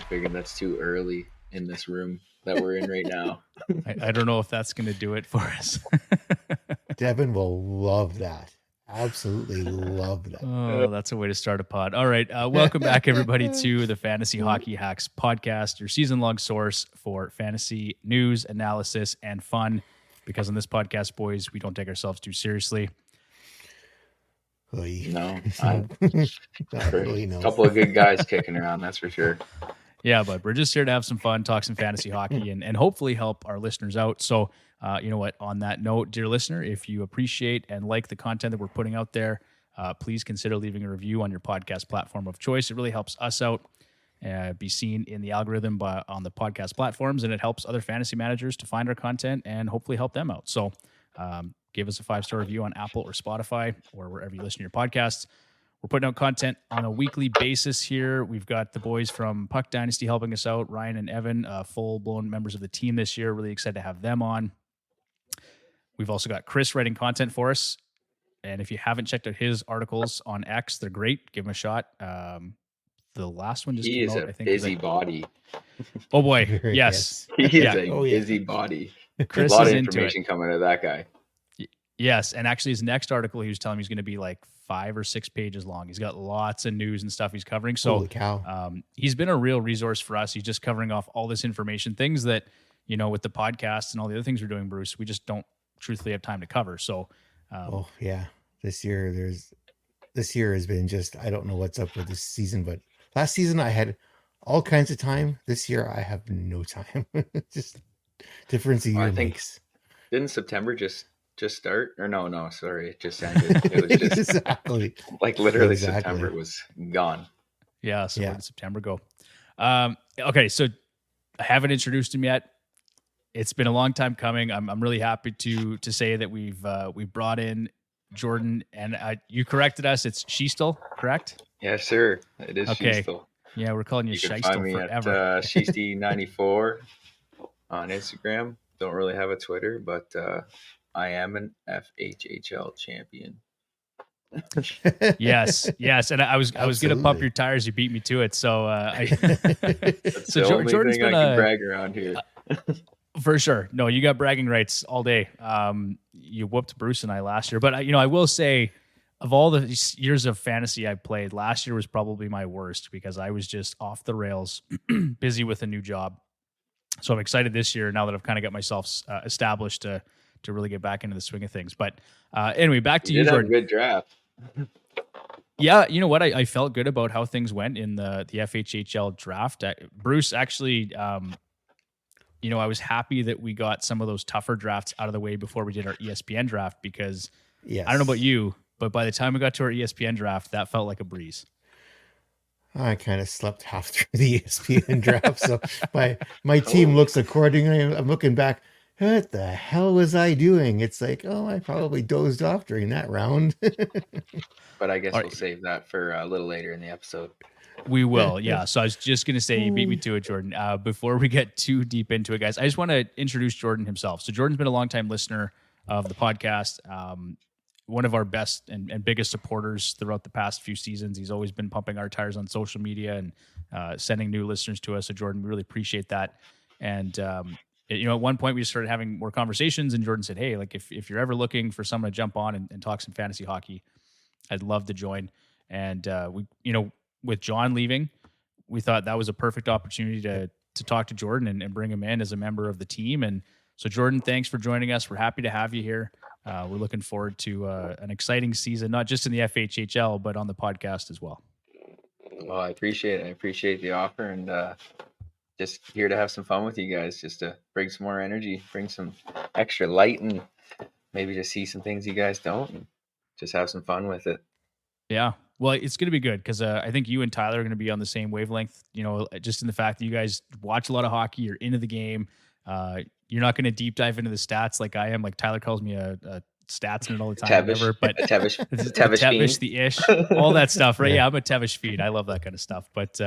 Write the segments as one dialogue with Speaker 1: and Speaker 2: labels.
Speaker 1: figured that's too early in this room that we're in right now.
Speaker 2: I don't know if that's going to do it for us.
Speaker 3: Devin will love that. Absolutely love that.
Speaker 2: Oh, that's a way to start a pod. All right. Welcome back, everybody, to the Fantasy Hockey Hacks podcast, your season-long source for fantasy news, analysis, and fun. Because on this podcast, boys, we don't take ourselves too seriously.
Speaker 1: No,
Speaker 3: not really. No.
Speaker 1: A couple of good guys kicking around, that's for sure.
Speaker 2: Yeah, but we're just here to have some fun, talk some fantasy hockey, and hopefully help our listeners out. So, you know what? On that note, dear listener, if you appreciate and like the content that we're putting out there, please consider leaving a review on your podcast platform of choice. It really helps us out, be seen in the algorithm on the podcast platforms, and it helps other fantasy managers to find our content and hopefully help them out. So, give us a 5-star review on Apple or Spotify or wherever you listen to your podcasts. We're putting out content on a weekly basis here. We've got the boys from Puck Dynasty helping us out, Ryan and Evan, full-blown members of the team this year. Really excited to have them on. We've also got Chris writing content for us. And if you haven't checked out his articles on X, they're great. Give them a shot. The last one just came out. I think
Speaker 1: busy body.
Speaker 2: Oh, boy. Yes.
Speaker 1: He is a busy body.
Speaker 2: Chris
Speaker 1: a lot
Speaker 2: is
Speaker 1: of
Speaker 2: into
Speaker 1: information coming to that guy.
Speaker 2: Yes, and actually his next article, he was telling me he's going to be like 5 or 6 pages long. He's got lots of news and stuff he's covering. So
Speaker 3: holy cow.
Speaker 2: He's been a real resource for us. He's just covering off all this information, things that, you know, with the podcast and all the other things we're doing, Bruce, we just don't truthfully have time to cover. So,
Speaker 3: this year has been just, I don't know what's up with this season, but last season I had all kinds of time. This year I have no time. Just difference a year makes.
Speaker 1: Didn't September just start? Or no, sorry, it just ended. It was just
Speaker 3: exactly
Speaker 1: like literally September was gone.
Speaker 2: Yeah, so where did September go? Okay, so I haven't introduced him yet. It's been a long time coming. I'm really happy to say that we've brought in Jordan, and you corrected us. It's Schiestel, correct?
Speaker 1: Yes, sir. It is
Speaker 2: okay.
Speaker 1: Schiestel.
Speaker 2: Yeah, we're calling you Schiestel
Speaker 1: find me
Speaker 2: forever.
Speaker 1: At Schiestel94 on Instagram. Don't really have a Twitter, but I am an FHHL champion.
Speaker 2: yes, and I was going to pump your tires. You beat me to it. So,
Speaker 1: That's the only
Speaker 2: Jordan's
Speaker 1: thing
Speaker 2: been
Speaker 1: I can brag around here.
Speaker 2: For sure. No, you got bragging rights all day. You whooped Bruce and I last year, but I will say, of all the years of fantasy I played, last year was probably my worst because I was just off the rails, busy with a new job. So I'm excited this year now that I've kind of got myself established to really get back into the swing of things. But anyway, back to you, Jordan.
Speaker 1: Good draft.
Speaker 2: Yeah, you know what? I felt good about how things went in the FHHL draft. Bruce, actually, I was happy that we got some of those tougher drafts out of the way before we did our ESPN draft because I don't know about you, but by the time we got to our ESPN draft, that felt like a breeze.
Speaker 3: I kind of slept half through the ESPN draft, so my team looks accordingly. I'm looking back. What the hell was I doing? It's like, I probably dozed off during that round.
Speaker 1: But I guess we'll save that for a little later in the episode.
Speaker 2: We will, yeah. So I was just going to say, you beat me to it, Jordan. Before we get too deep into it, guys, I just want to introduce Jordan himself. So Jordan's been a longtime listener of the podcast, one of our best and biggest supporters throughout the past few seasons. He's always been pumping our tires on social media and sending new listeners to us. So Jordan, we really appreciate that. And, at one point we just started having more conversations and Jordan said, hey, like if you're ever looking for someone to jump on and talk some fantasy hockey, I'd love to join. And with John leaving, we thought that was a perfect opportunity to talk to Jordan and bring him in as a member of the team. And so Jordan, thanks for joining us. We're happy to have you here. We're looking forward to an exciting season, not just in the FHHL, but on the podcast as well.
Speaker 1: Well, I appreciate it. I appreciate the offer and just here to have some fun with you guys, just to bring some more energy, bring some extra light and maybe just see some things you guys don't and just have some fun with it.
Speaker 2: Yeah. Well, it's going to be good because I think you and Tyler are going to be on the same wavelength, just in the fact that you guys watch a lot of hockey, you're into the game. You're not going to deep dive into the stats like I am. Like Tyler calls me a stats nerd all the time, whatever, but Tevish, the ish, all that stuff, right? Yeah, I'm a Tevish feed. I love that kind of stuff, but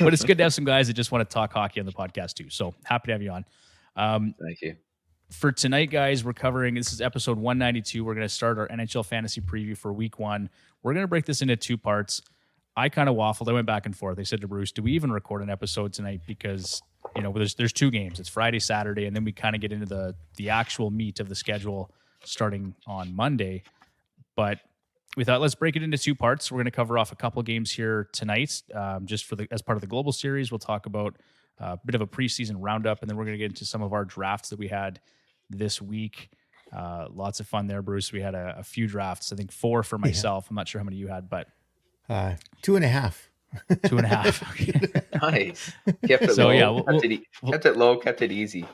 Speaker 2: but it's good to have some guys that just want to talk hockey on the podcast too. So happy to have you on.
Speaker 1: Thank you.
Speaker 2: For tonight, guys, we're covering, this is episode 192. We're going to start our NHL fantasy preview for week 1. We're going to break this into 2 parts. I kind of waffled. I went back and forth. I said to Bruce, do we even record an episode tonight? Because, there's 2 games. It's Friday, Saturday, and then we kind of get into the actual meat of the schedule starting on Monday. But we thought, let's break it into 2 parts. We're going to cover off a couple games here tonight, just as part of the global series. We'll talk about a bit of a preseason roundup, and then we're going to get into some of our drafts that we had this week. Lots of fun there, Bruce. We had a few drafts. I think 4 for myself. I'm not sure how many you had, but
Speaker 3: 2.5.
Speaker 2: 2.5.
Speaker 1: Nice. Kept it low. Kept it low. Kept it easy.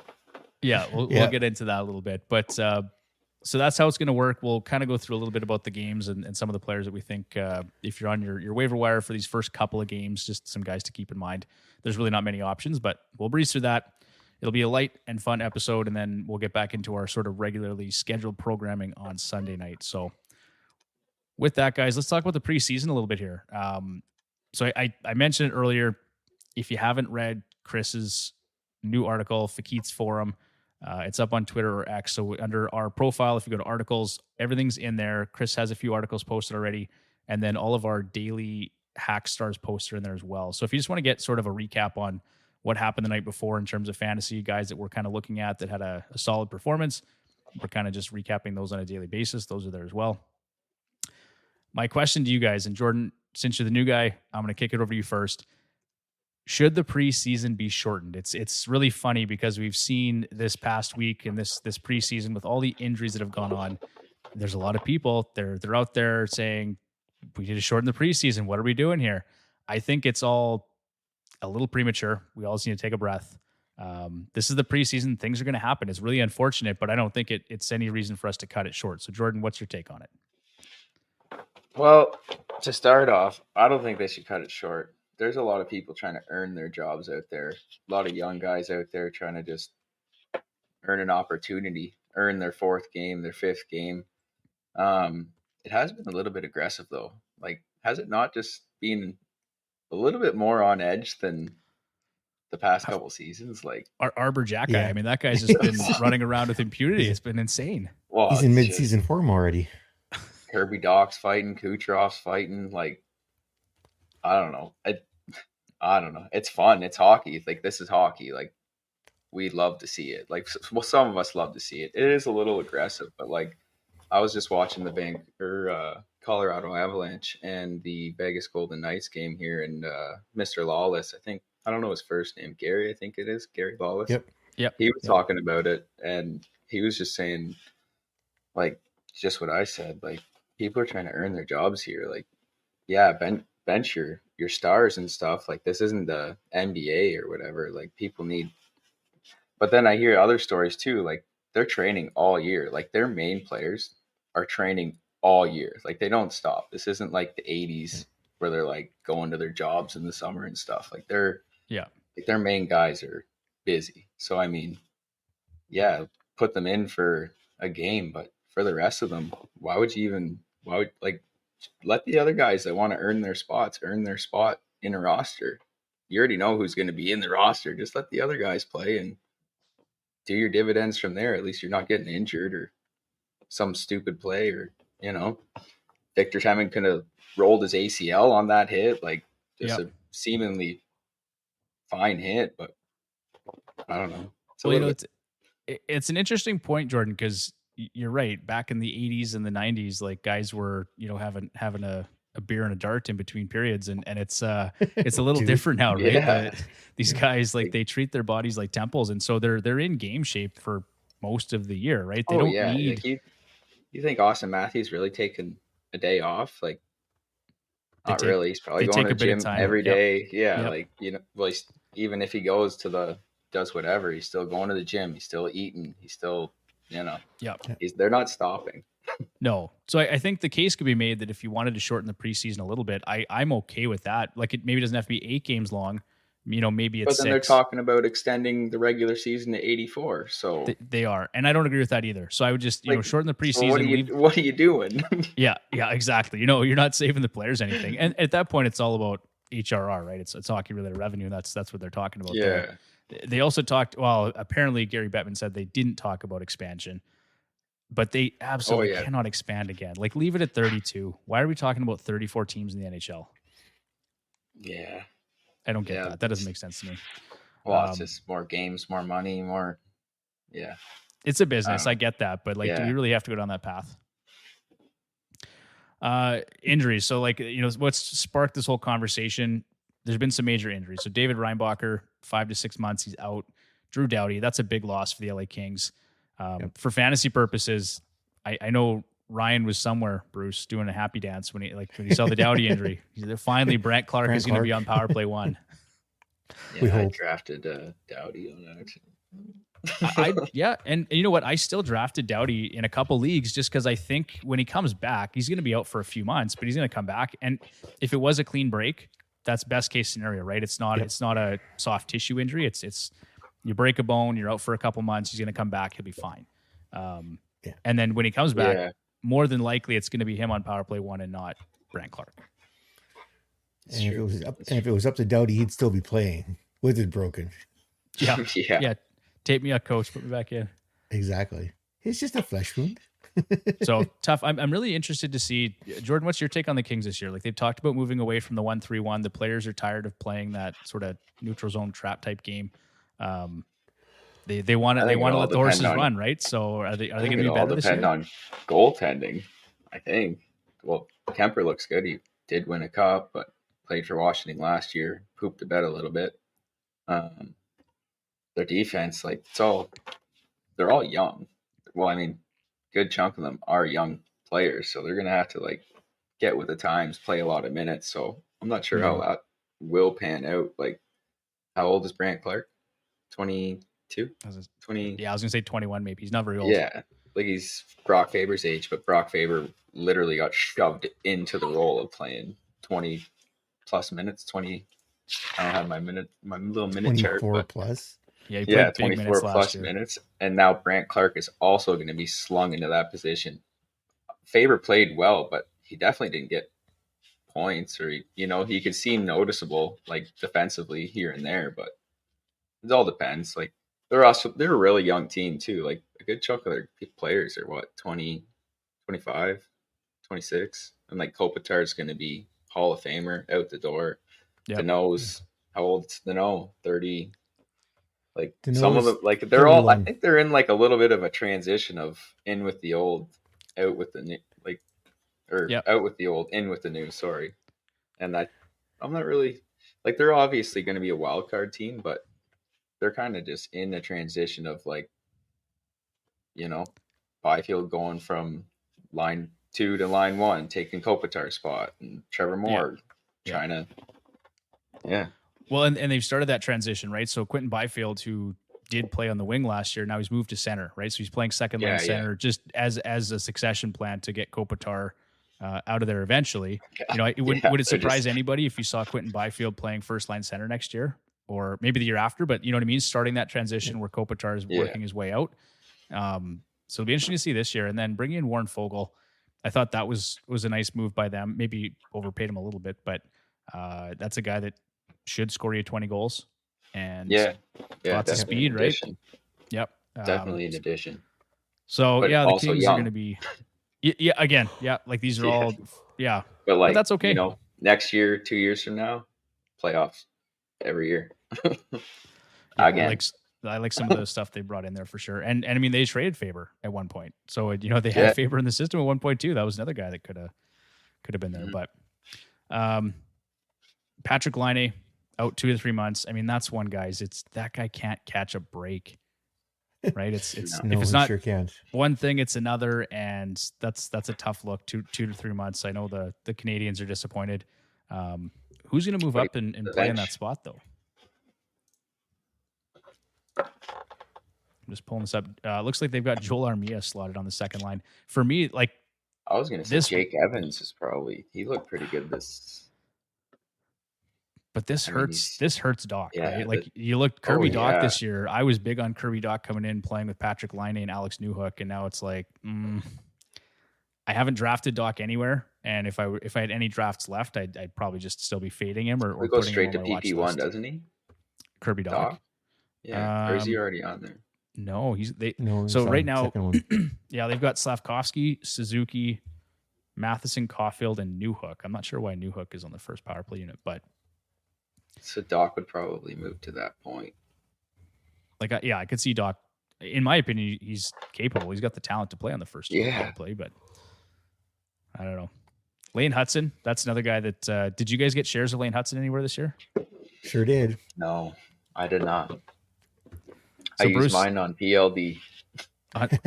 Speaker 2: Yeah, we'll get into that a little bit, but so that's how it's going to work. We'll kind of go through a little bit about the games and some of the players that we think, if you're on your waiver wire for these first couple of games, just some guys to keep in mind. There's really not many options, but we'll breeze through that. It'll be a light and fun episode, and then we'll get back into our sort of regularly scheduled programming on Sunday night. So with that, guys, let's talk about the preseason a little bit here. So I mentioned it earlier. If you haven't read Chris's new article, Fakit's Forum, it's up on Twitter or X. So under our profile, if you go to articles, everything's in there. Chris has a few articles posted already, and then all of our daily Hack Stars posts are in there as well. So if you just want to get sort of a recap on what happened the night before in terms of fantasy, guys that we're kind of looking at that had a solid performance, we're kind of just recapping those on a daily basis. Those are there as well. My question to you guys, and Jordan, since you're the new guy, I'm going to kick it over to you first. Should the preseason be shortened? It's really funny because we've seen this past week and this preseason with all the injuries that have gone on. There's a lot of people they're out there saying we need to shorten the preseason. What are we doing here? I think it's all a little premature. We all just need to take a breath. This is the preseason. Things are going to happen. It's really unfortunate, but I don't think it's any reason for us to cut it short. So Jordan, what's your take on it?
Speaker 1: Well, to start off, I don't think they should cut it short. There's a lot of people trying to earn their jobs out there. A lot of young guys out there trying to just earn an opportunity, earn their 4th game, their 5th game. It has been a little bit aggressive though. Like, has it not just been a little bit more on edge than the past couple seasons? Like
Speaker 2: Arbor Jack guy. I mean, that guy's just been running around with impunity. It's been insane.
Speaker 3: Well, he's in mid-season form already.
Speaker 1: Kirby Doc's fighting, Kucherov's fighting. Like, I don't know. I don't know. It's fun. It's hockey. Like, this is hockey. Like, we love to see it. Like, well, some of us love to see it. It is a little aggressive, but like, I was just watching the Colorado Avalanche and the Vegas Golden Knights game here, and Mr. Lawless, I don't know his first name, Gary, I think it is, Gary Lawless.
Speaker 2: Yep.
Speaker 1: He was talking about it, and he was just saying, like, just what I said, like, people are trying to earn their jobs here. Like, yeah, bench your stars and stuff. Like, this isn't the NBA or whatever. Like, people need. But then I hear other stories too. Like, they're training all year. Like, their main players are training all year. Like, they don't stop. This isn't like the 80s where they're like going to their jobs in the summer and stuff. Like, like, their main guys are busy. So I mean, yeah, put them in for a game, but for the rest of them, why would let the other guys that want to earn their spot in a roster? You already know who's going to be in the roster. Just let the other guys play and do your dividends from there. At least you're not getting injured or some stupid play, or, Victor Hedman could have rolled his ACL on that hit. Like, just a seemingly fine hit, but I don't know.
Speaker 2: It's an interesting point, Jordan, because you're right. Back in the 80s and the 90s, like, guys were, having a beer and a dart in between periods, and it's a little different now, right?
Speaker 1: Yeah.
Speaker 2: These guys, like, they treat their bodies like temples, and so they're in game shape for most of the year, right? They don't need.
Speaker 1: Like, you think Austin Matthews really taking a day off? Like, not really. He's probably going to the gym every day. Yeah, like, even if he goes does whatever, he's still going to the gym. He's still eating. He's still, they're not stopping.
Speaker 2: No. So I think the case could be made that if you wanted to shorten the preseason a little bit, I'm okay with that. Like, it maybe doesn't have to be 8 games long. Maybe it's 6.
Speaker 1: But then they're talking about extending the regular season to 84. So
Speaker 2: they are, and I don't agree with that either. So I would just shorten the preseason.
Speaker 1: So what are you doing?
Speaker 2: yeah, exactly. You're not saving the players anything, and at that point, it's all about HRR, right? It's hockey related revenue. That's what they're talking about.
Speaker 1: Yeah.
Speaker 2: There. They also talked. Well, apparently Gary Bettman said they didn't talk about expansion, but they absolutely cannot expand again. Like, leave it at 32. Why are we talking about 34 teams in the NHL?
Speaker 1: Yeah.
Speaker 2: I don't get
Speaker 1: Yeah.
Speaker 2: that. That doesn't make sense to me.
Speaker 1: Well, it's just more games, more money, more. Yeah.
Speaker 2: It's a business. I get that, but like, do
Speaker 1: Yeah.
Speaker 2: we really have to go down that path? Injuries. So like, what's sparked this whole conversation? There's been some major injuries. So David Reinbacher, 5 to 6 months, he's out. Drew Doughty, that's a big loss for the LA Kings. For fantasy purposes, I know Ryan was somewhere, Bruce, doing a happy dance when he saw the Doughty injury. Finally, Brent Clark is going to be on power play 1.
Speaker 1: Yeah, I drafted Doughty on that.
Speaker 2: And you know what? I still drafted Doughty in a couple leagues just because I think when he comes back, he's going to be out for a few months, but he's going to come back. And if it was a clean break, that's best case scenario, right? It's not a soft tissue injury. It's you break a bone, you're out for a couple months, he's going to come back, he'll be fine. And then when he comes back, more than likely it's going to be him on power play 1 and not Brant Clark.
Speaker 3: And if it was up to Doughty, he'd still be playing with it broken.
Speaker 2: Yeah. Tape me up, coach. Put me back in.
Speaker 3: Exactly. It's just a flesh wound.
Speaker 2: So tough. I'm really interested to see, Jordan, what's your take on the Kings this year? Like, they've talked about moving away from the 1-3-1. The players are tired of playing that sort of neutral zone trap type game. They want to let the horses run, right? So are they going to be better this year?
Speaker 1: Depend on goaltending, I think. Well, Kemper looks good. He did win a cup, but played for Washington last year. Pooped the bed a little bit. Their defense, they're all young. Well, I mean, good chunk of them are young players, so they're going to have to get with the times, play a lot of minutes. So I'm not sure how that will pan out. Like, how old is Brant Clark? 22? 20?
Speaker 2: Yeah, I was going to say 21 maybe. He's not very old.
Speaker 1: Yeah, he's Brock Faber's age, but Brock Faber literally got shoved into the role of playing 20 plus minutes. 20. I don't have my little minute chart.
Speaker 3: 24 plus.
Speaker 2: Yeah, he played
Speaker 1: 24 plus minutes, and now Brant Clark is also going to be slung into that position. Faber played well, but he definitely didn't get points, or he could seem noticeable defensively here and there, but it all depends. They're a really young team too. A good chunk of their players are 20, 25, 26, and Kopitar is going to be Hall of Famer out the door. Yep. Danault's, how old's Danault? 30. Some of them, they're all. I think they're in a little bit of a transition of in with the old, out with the new, out with the old, in with the new. Sorry, and I'm not really they're obviously going to be a wild card team, but they're kind of just in the transition of Byfield going from line 2 to line 1, taking Kopitar's spot, and Trevor Moore trying to. Yeah.
Speaker 2: Well, and they've started that transition, right? So Quentin Byfield, who did play on the wing last year, now he's moved to center, right? So he's playing second line center, just as a succession plan to get Kopitar out of there eventually. Would it surprise anybody if you saw Quentin Byfield playing first line center next year, or maybe the year after? But you know what I mean, starting that transition where Kopitar is working his way out. So it'll be interesting to see this year, and then bringing in Warren Fogle. I thought that was a nice move by them. Maybe overpaid him a little bit, but that's a guy that should score you 20 goals and lots of speed, right? Yep.
Speaker 1: Definitely an addition.
Speaker 2: So but the Kings are going to be, these are all, but that's okay.
Speaker 1: Next year, 2 years from now, playoffs every year. Again.
Speaker 2: I like some of the stuff they brought in there for sure. And I mean, they traded Faber at one point. So, they had Faber in the system at one point too. That was another guy that could have been there. But Patrick Laine, out 2 to 3 months. I mean, that's one guy's. It's that guy can't catch a break, right? It's if it's not
Speaker 3: sure can't.
Speaker 2: One thing, it's another, and that's a tough look. 2 to 3 months. I know the Canadians are disappointed. Who's going to move up and play in that spot though? I'm just pulling this up. Looks like they've got Joel Armia slotted on the second line. For me,
Speaker 1: I was going to say Jake Evans is probably. He looked pretty good this.
Speaker 2: But this hurts Doc, right? You looked Kirby Doc this year. I was big on Kirby Doc coming in, playing with Patrick Laine and Alex Newhook, and now it's I haven't drafted Doc anywhere, and if I had any drafts left, I'd probably just still be fading him or
Speaker 1: go straight to PP1, doesn't he?
Speaker 2: Kirby Doc.
Speaker 1: Yeah, or is he already on there?
Speaker 2: No, so right now, they've got Slavkovsky, Suzuki, Matheson, Caulfield, and Newhook. I'm not sure why Newhook is on the first power play unit, but
Speaker 1: So Doc would probably move to that point.
Speaker 2: Like, I could see Doc. In my opinion, he's capable. He's got the talent to play on the first power play, but I don't know. Lane Hudson, that's another guy that. Did you guys get shares of Lane Hudson anywhere this year?
Speaker 3: Sure did.
Speaker 1: No, I did not.
Speaker 2: So
Speaker 1: I
Speaker 2: Bruce,
Speaker 1: used mine on PLD.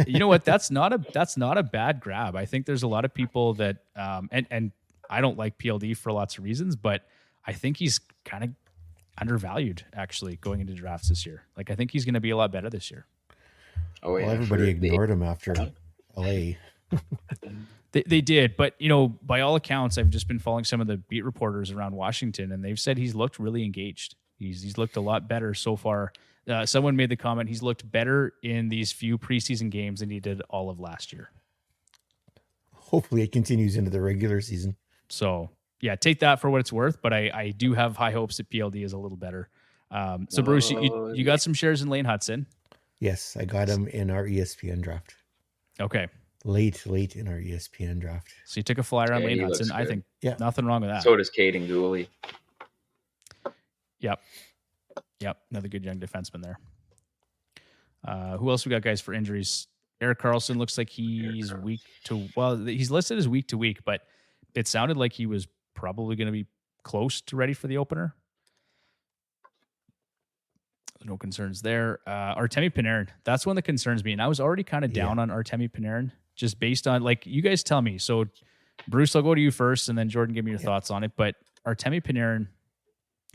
Speaker 2: You know what? That's not a bad grab. I think there's a lot of people that, and I don't like PLD for lots of reasons, but I think he's kind of undervalued actually going into drafts this year. Like I think he's going to be a lot better this year.
Speaker 1: Oh yeah,
Speaker 3: well, everybody ignored him after LA.
Speaker 2: They did, but you know, by all accounts, I've just been following some of the beat reporters around Washington, and they've said he's looked really engaged. He's looked a lot better so far. Someone made the comment he's looked better in these few preseason games than he did all of last year.
Speaker 3: Hopefully, it continues into the regular season.
Speaker 2: So yeah, take that for what it's worth. But I do have high hopes that PLD is a little better. So Bruce, you got some shares in Lane Hudson.
Speaker 3: Yes, I got him in our ESPN draft.
Speaker 2: Okay.
Speaker 3: Late in our ESPN draft.
Speaker 2: So you took a flyer on Lane Hudson. I think nothing wrong with that.
Speaker 1: So does Caden Gooley.
Speaker 2: Yep. Another good young defenseman there. Who else we got, guys, for injuries? Erik Karlsson looks like he's he's listed as week to week, but it sounded like he was probably going to be close to ready for the opener. No concerns there. Artemi Panarin, that's one that concerns me. And I was already kind of down on Artemi Panarin, just based on, like, you guys tell me. So, Bruce, I'll go to you first, and then Jordan, give me your thoughts on it. But Artemi Panarin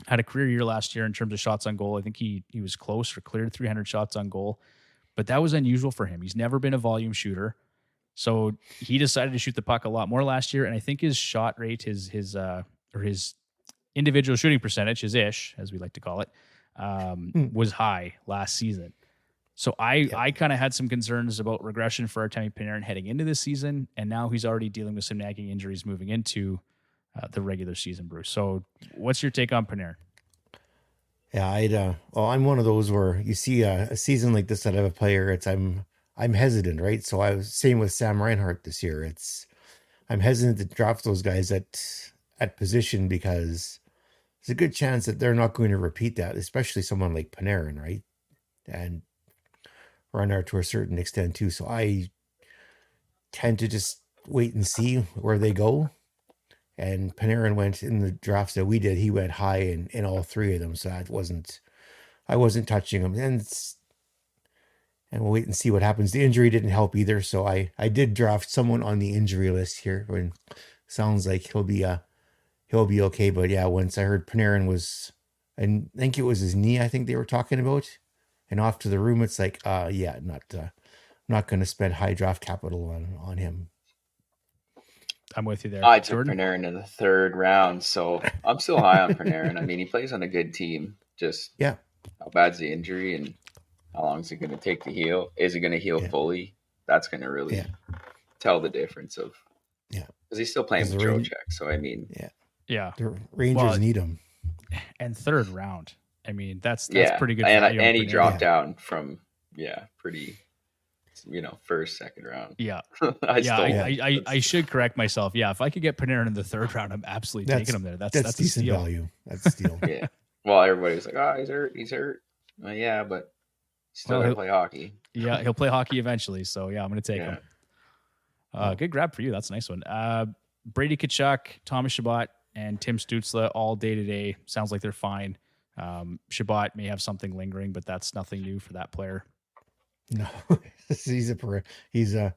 Speaker 2: had a career year last year in terms of shots on goal. I think he was close or cleared 300 shots on goal, but that was unusual for him. He's never been a volume shooter. So he decided to shoot the puck a lot more last year. And I think his shot rate, his individual shooting percentage, his ish, as we like to call it, was high last season. So I kind of had some concerns about regression for Artemi Panarin heading into this season. And now he's already dealing with some nagging injuries moving into the regular season, Bruce. So what's your take on Panarin?
Speaker 3: Yeah, I'm one of those where you see a season like this out of a player, I'm hesitant, right? So I was same with Sam Reinhart this year. I'm hesitant to draft those guys at position because there's a good chance that they're not going to repeat that, especially someone like Panarin, right? And Reinhart to a certain extent too. So I tend to just wait and see where they go. And Panarin went in the drafts that we did. He went high in all three of them. So I wasn't touching him. And we'll wait and see what happens. The injury didn't help either. So I did draft someone on the injury list here. When sounds like he'll be okay. But yeah, once I heard Panarin I think it was his knee, I think they were talking about, and off to the room, it's like, not going to spend high draft capital on him.
Speaker 2: I'm with you there.
Speaker 1: I took Panarin in the third round, so I'm still high on Panarin. I mean, he plays on a good team. Just how bad's the injury and how long is it going to take to heal? Is it going to heal fully? That's going to really tell the difference of because he's still playing with Trocheck. So I mean,
Speaker 3: the Rangers need him.
Speaker 2: And third round, I mean, that's pretty good.
Speaker 1: And he dropped down from pretty. First, second round.
Speaker 2: Yeah. I should correct myself. Yeah. If I could get Panarin in the third round, I'm absolutely taking him there. That's
Speaker 3: decent value. That's a steal.
Speaker 1: Yeah. Well, everybody's like, he's hurt. Well, yeah, but still going to play hockey.
Speaker 2: Yeah. He'll play hockey eventually. So yeah, I'm going to take him. Good grab for you. That's a nice one. Brady Tkachuk, Thomas Chabot, and Tim Stützle all day to day. Sounds like they're fine. Chabot may have something lingering, but that's nothing new for that player.
Speaker 3: No, he's the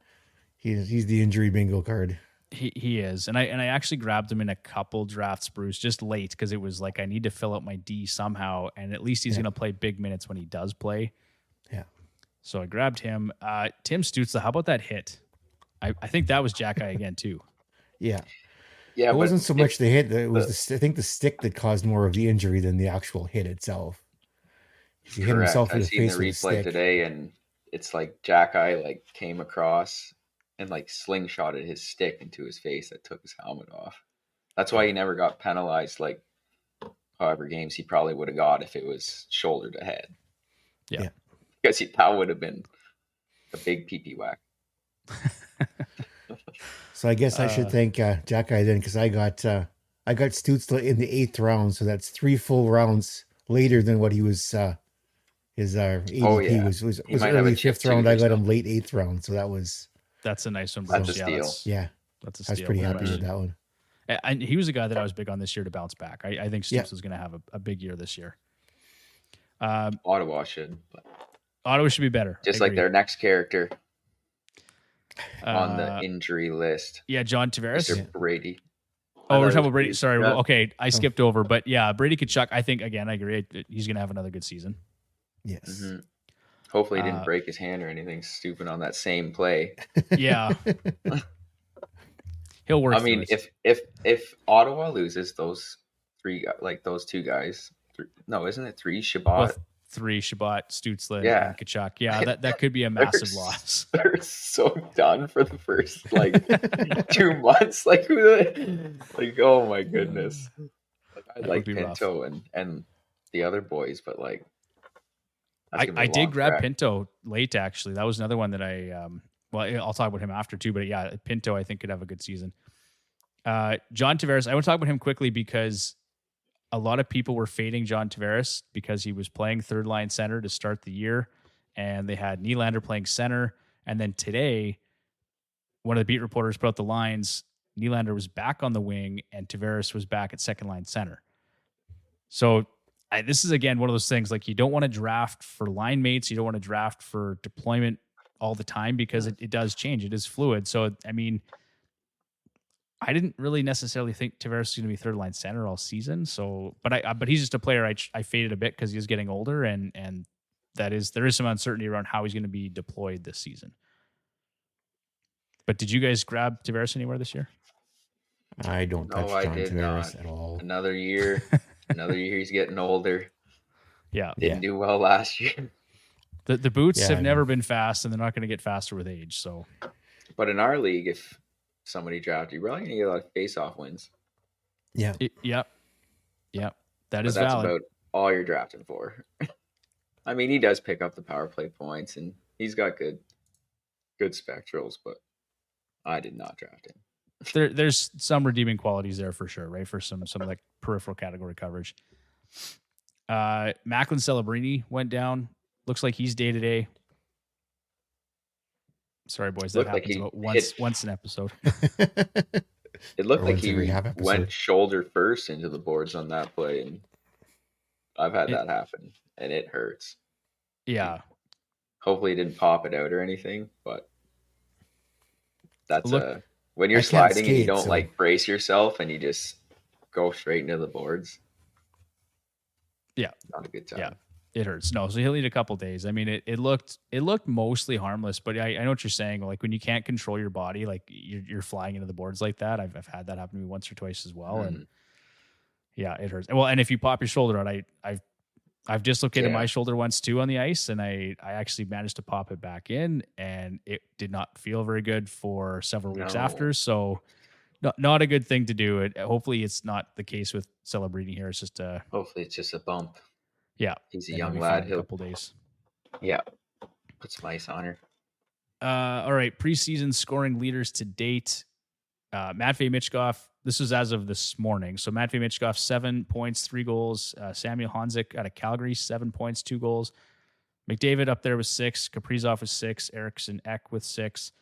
Speaker 3: injury bingo card.
Speaker 2: He is, and I actually grabbed him in a couple drafts, Bruce, just late because it was like I need to fill out my D somehow, and at least he's going to play big minutes when he does play.
Speaker 3: Yeah. So
Speaker 2: I grabbed him. Tim Stützle, how about that hit? I think that was Jack Eye again too.
Speaker 3: Yeah. Yeah. It wasn't so much the hit; it was I think the stick that caused more of the injury than the actual hit itself. He hit himself in the face with the stick
Speaker 1: today, and it's like Jack Eye came across and slingshotted his stick into his face that took his helmet off. That's why he never got penalized however games he probably would have got if it was shoulder to head.
Speaker 2: Yeah.
Speaker 1: Because that would have been a big pee-pee whack.
Speaker 3: So I guess I should thank Jack Eye then, because I got I got Stützle in the 8th round, so that's 3 full rounds later than what he was. His ADP
Speaker 1: Oh, yeah.
Speaker 3: was
Speaker 1: He might have a
Speaker 3: early
Speaker 1: chip
Speaker 3: 5th round.
Speaker 1: too
Speaker 3: I
Speaker 1: or
Speaker 3: got him
Speaker 1: something.
Speaker 3: late 8th round, so that was
Speaker 2: That's a nice one,
Speaker 1: That's
Speaker 2: Bruce.
Speaker 1: a steal.
Speaker 3: yeah.
Speaker 2: That's a
Speaker 3: I was
Speaker 2: steal.
Speaker 3: pretty
Speaker 2: very
Speaker 3: happy
Speaker 2: much.
Speaker 3: with that one.
Speaker 2: And he was a guy that I was big on this year to bounce back. I think
Speaker 3: Yeah.
Speaker 2: Stoops is going to have a big year this year.
Speaker 1: Ottawa should. But
Speaker 2: Ottawa should be better.
Speaker 1: just
Speaker 2: I
Speaker 1: like
Speaker 2: agree.
Speaker 1: their next character on the
Speaker 2: Uh,
Speaker 1: injury list,
Speaker 2: yeah, John Tavares.
Speaker 1: Mr.
Speaker 3: Yeah.
Speaker 1: Brady.
Speaker 2: Oh, we're
Speaker 1: I thought
Speaker 2: talking
Speaker 1: it was
Speaker 2: about Brady. Sorry.
Speaker 1: Yeah.
Speaker 2: Well, okay, I skipped over, but yeah, Brady Tkachuk. I think again, I agree. He's going to have another good season.
Speaker 3: Yes.
Speaker 1: Mhm. Hopefully, he didn't break his hand or anything stupid on that same play.
Speaker 2: Yeah, he'll work.
Speaker 1: I mean, if Ottawa loses those those two guys, isn't it 3? Shabbat.
Speaker 2: Well, 3 Shabbat, Stützle,
Speaker 1: Yeah.
Speaker 2: and Tkachuk. Yeah, that could be a massive loss.
Speaker 1: They're so done for the first 2 months. Like oh my goodness. I
Speaker 2: That
Speaker 1: like
Speaker 2: would be rough.
Speaker 1: Pinto and the other boys, but that's gonna be
Speaker 2: I
Speaker 1: a
Speaker 2: did
Speaker 1: long
Speaker 2: grab
Speaker 1: track.
Speaker 2: Pinto late, actually. That was another one that I'll talk about him after too, but yeah, Pinto I think could have a good season. John Tavares, I want to talk about him quickly because a lot of people were fading John Tavares because he was playing third line center to start the year, and they had Nylander playing center. And then today, one of the beat reporters put out the lines. Nylander was back on the wing, and Tavares was back at second line center. So this is, again, one of those things, like, you don't want to draft for line mates. You don't want to draft for deployment all the time because it does change. It is fluid. So, I mean, I didn't really necessarily think Tavares was going to be third line center all season. So, but he's just a player I faded a bit because he was getting older, and there is some uncertainty around how he's going to be deployed this season. But did you guys grab Tavares anywhere this year?
Speaker 3: I don't touch
Speaker 1: I
Speaker 3: John
Speaker 1: did
Speaker 3: Tavares
Speaker 1: not.
Speaker 3: at all.
Speaker 1: Another year, he's getting older.
Speaker 2: Yeah.
Speaker 1: Didn't do well last year.
Speaker 2: The boots
Speaker 3: Yeah,
Speaker 2: have
Speaker 3: I
Speaker 2: never been fast, and they're not going to get faster with age. So,
Speaker 1: But in our league, if somebody drafted, you're probably gonna get a lot of face-off wins.
Speaker 3: Yeah.
Speaker 2: Yep. That
Speaker 1: But
Speaker 2: is
Speaker 1: that's
Speaker 2: valid.
Speaker 1: about all you're drafting for. I mean, he does pick up the power play points, and he's got good spectrals, but I did not draft him.
Speaker 2: There's some redeeming qualities there for sure, right? For some like peripheral category coverage. Macklin Celebrini went down. Looks like he's day to day. Sorry, boys, that
Speaker 1: Looked like
Speaker 2: happens
Speaker 1: he
Speaker 2: about
Speaker 1: hit-
Speaker 2: once an episode.
Speaker 1: It looked
Speaker 3: Or
Speaker 1: like
Speaker 3: once
Speaker 1: he
Speaker 3: every half episode.
Speaker 1: went shoulder first into the boards on that play, and I've had that happen, and it hurts.
Speaker 2: Yeah,
Speaker 1: Hopefully, he didn't pop it out or anything, but that's when you're
Speaker 3: I can't
Speaker 1: sliding and you
Speaker 3: skate,
Speaker 1: don't
Speaker 3: so-
Speaker 1: brace yourself and you just go straight into the boards.
Speaker 2: Yeah.
Speaker 1: Not a good time.
Speaker 2: Yeah. It hurts. No, so he'll need a couple days. I mean, it looked mostly harmless, but I know what you're saying. Like, when you can't control your body, like you're flying into the boards like that. I've had that happen to me once or twice as well, and yeah, it hurts. Well, and if you pop your shoulder out, I've dislocated my shoulder once too on the ice, and I actually managed to pop it back in, and it did not feel very good for several weeks after. So, not a good thing to do. Hopefully, it's not the case with Celebrini here. It's just
Speaker 1: hopefully it's just a bump.
Speaker 2: Yeah,
Speaker 1: he's a young lad.
Speaker 2: He'll a couple days.
Speaker 1: Yeah, put some ice on her.
Speaker 2: All right, preseason scoring leaders to date. Matvei Michkov. This was as of this morning. So Matvei Michkov, 7 points, 3 goals. Samuel Honzik out of Calgary, 7 points, 2 goals. McDavid up there with 6. Kaprizov with 6. Eriksson Ek with 6.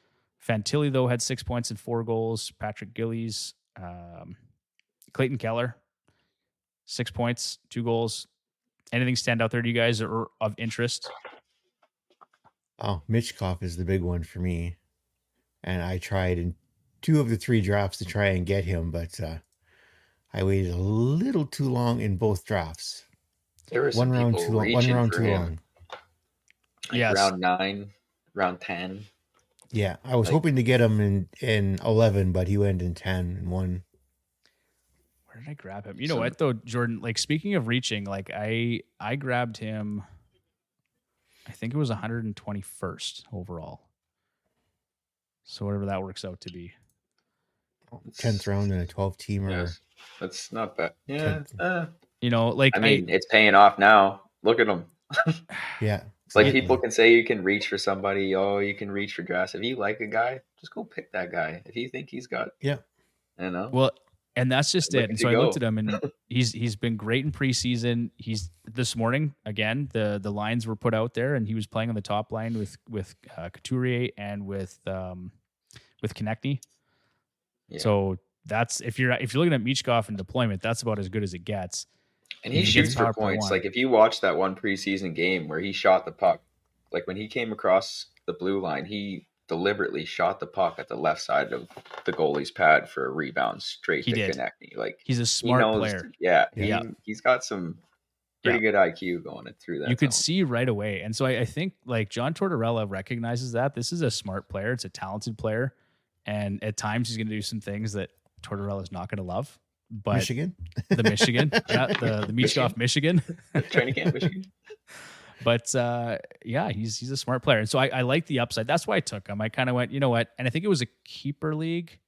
Speaker 2: Fantilli, though, had 6 points and 4 goals. Patrick Gillies. Clayton Keller, 6 points, 2 goals. Anything stand out there to you guys or of interest?
Speaker 3: Oh, Michkov is the big one for me. And I tried in 2 of the 3 drafts to try and get him, but I waited a little too long in both drafts.
Speaker 1: There were
Speaker 3: one round too long. One round too long.
Speaker 1: Yes. Round 9, round 10.
Speaker 3: Yeah, I was hoping to get him in 11, but he went in 10 and 1.
Speaker 2: Where did I grab him? You know what though, Jordan? Like, speaking of reaching, like I grabbed him. I think it was 121st overall. So whatever that works out to be.
Speaker 3: 10th round in a 12 teamer.
Speaker 1: Yes. That's not bad. Yeah.
Speaker 2: You know, like,
Speaker 1: I mean, it's paying off now. Look at them.
Speaker 3: Yeah.
Speaker 1: It's like people can say you can reach for somebody. Oh, you can reach for drafts. If you like a guy, just go pick that guy. If you think he's got,
Speaker 3: yeah,
Speaker 1: you know.
Speaker 2: Well, And that's just it.
Speaker 1: Look
Speaker 2: And
Speaker 1: at
Speaker 2: so
Speaker 1: you
Speaker 2: I looked
Speaker 1: go.
Speaker 2: at him, and he's been great in preseason. He's this morning again. The lines were put out there, and he was playing on the top line with Couturier and with Konechny.
Speaker 1: Yeah.
Speaker 2: So that's if you're looking at Michkov and deployment, that's about as good as it gets.
Speaker 1: And he
Speaker 2: If
Speaker 1: shoots
Speaker 2: gets
Speaker 1: for
Speaker 2: power play
Speaker 1: points.
Speaker 2: one.
Speaker 1: Like if you watch that one preseason game where he shot the puck, like when he came across the blue line, he deliberately shot the puck at the left side of the goalie's pad for a rebound straight
Speaker 2: He
Speaker 1: to
Speaker 2: did.
Speaker 1: Konechny. Like
Speaker 2: He's a smart player.
Speaker 1: Yeah,
Speaker 2: Yeah.
Speaker 1: he's got some pretty good IQ going through that.
Speaker 2: You could
Speaker 1: zone.
Speaker 2: see right away. And so I think like John Tortorella recognizes that this is a smart player. It's a talented player. And at times he's going to do some things that Tortorella is not going to love. But
Speaker 3: Michigan?
Speaker 2: The Michigan. Yeah, the Michkov, Michigan.
Speaker 1: Training camp, Michigan.
Speaker 2: But yeah, he's a smart player. And so I like the upside. That's why I took him. I kind of went, you know what? And I think it was a keeper league.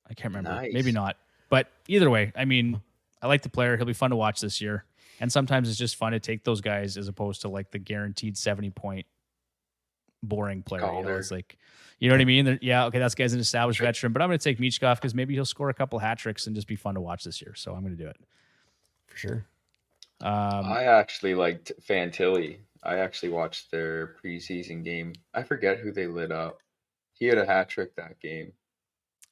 Speaker 2: I can't remember.
Speaker 1: Nice.
Speaker 2: Maybe not. But either way, I mean, I like the player. He'll be fun to watch this year. And sometimes it's just fun to take those guys as opposed to like the guaranteed 70-point boring player. You know, it's like, you know what I mean? Yeah, okay, that guy's an established veteran, but I'm going to take Michkov because maybe he'll score a couple hat tricks and just be fun to watch this year. So I'm going to do it.
Speaker 3: For sure.
Speaker 1: I actually liked Fantilli. I actually watched their preseason game. I forget who they lit up. He had a hat trick that game.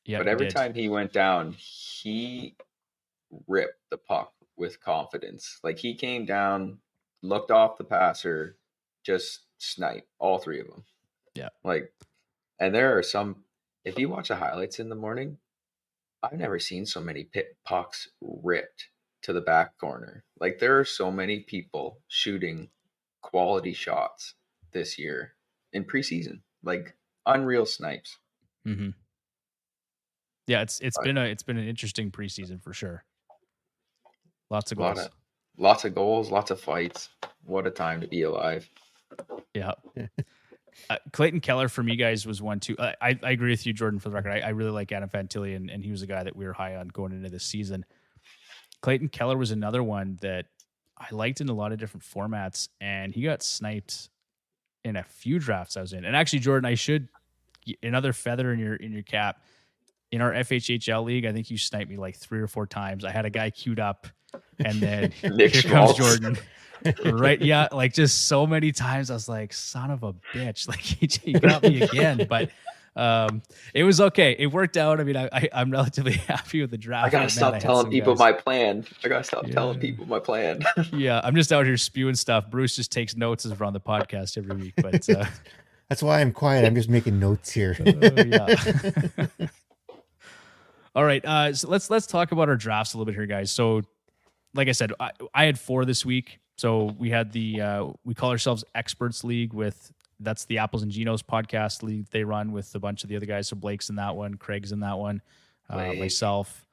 Speaker 2: Yeah,
Speaker 1: but every time he went down, he ripped the puck with confidence. Like he came down, looked off the passer, just sniped all three of them.
Speaker 2: Yeah.
Speaker 1: Like, and there are some, if you watch the highlights in the morning, I've never seen so many pucks ripped to the back corner. Like there are so many people shooting quality shots this year in preseason, like unreal snipes.
Speaker 2: Mm-hmm. Yeah, it's been an interesting preseason for sure. Lots of goals.
Speaker 1: Lots of goals, lots of fights. What a time to be alive.
Speaker 2: Yeah. Clayton Keller for me, guys, was one too. I agree with you, Jordan, for the record. I really like Adam Fantilli, and he was a guy that we were high on going into this season. Clayton Keller was another one that I liked in a lot of different formats, and he got sniped in a few drafts I was in. And actually, Jordan, I should another feather in your cap. In our FHHL league, I think you sniped me like 3 or 4 times. I had a guy queued up, and then here comes Jordan. Right? Yeah, like just so many times I was like, son of a bitch. Like he got me again. But it was okay. It worked out. I mean, I'm relatively happy with the draft.
Speaker 1: I gotta stop telling people my plan. Telling people my plan.
Speaker 2: Yeah, I'm just out here spewing stuff. Bruce just takes notes as we're on the podcast every week. But
Speaker 3: that's why I'm quiet. I'm just making notes here.
Speaker 2: Yeah. All right, so let's talk about our drafts a little bit here, guys. So, like I said, I had 4 this week. So we had we call ourselves Experts League that's the Apples and Genos podcast league they run with a bunch of the other guys. So Blake's in that one, Craig's in that one, myself.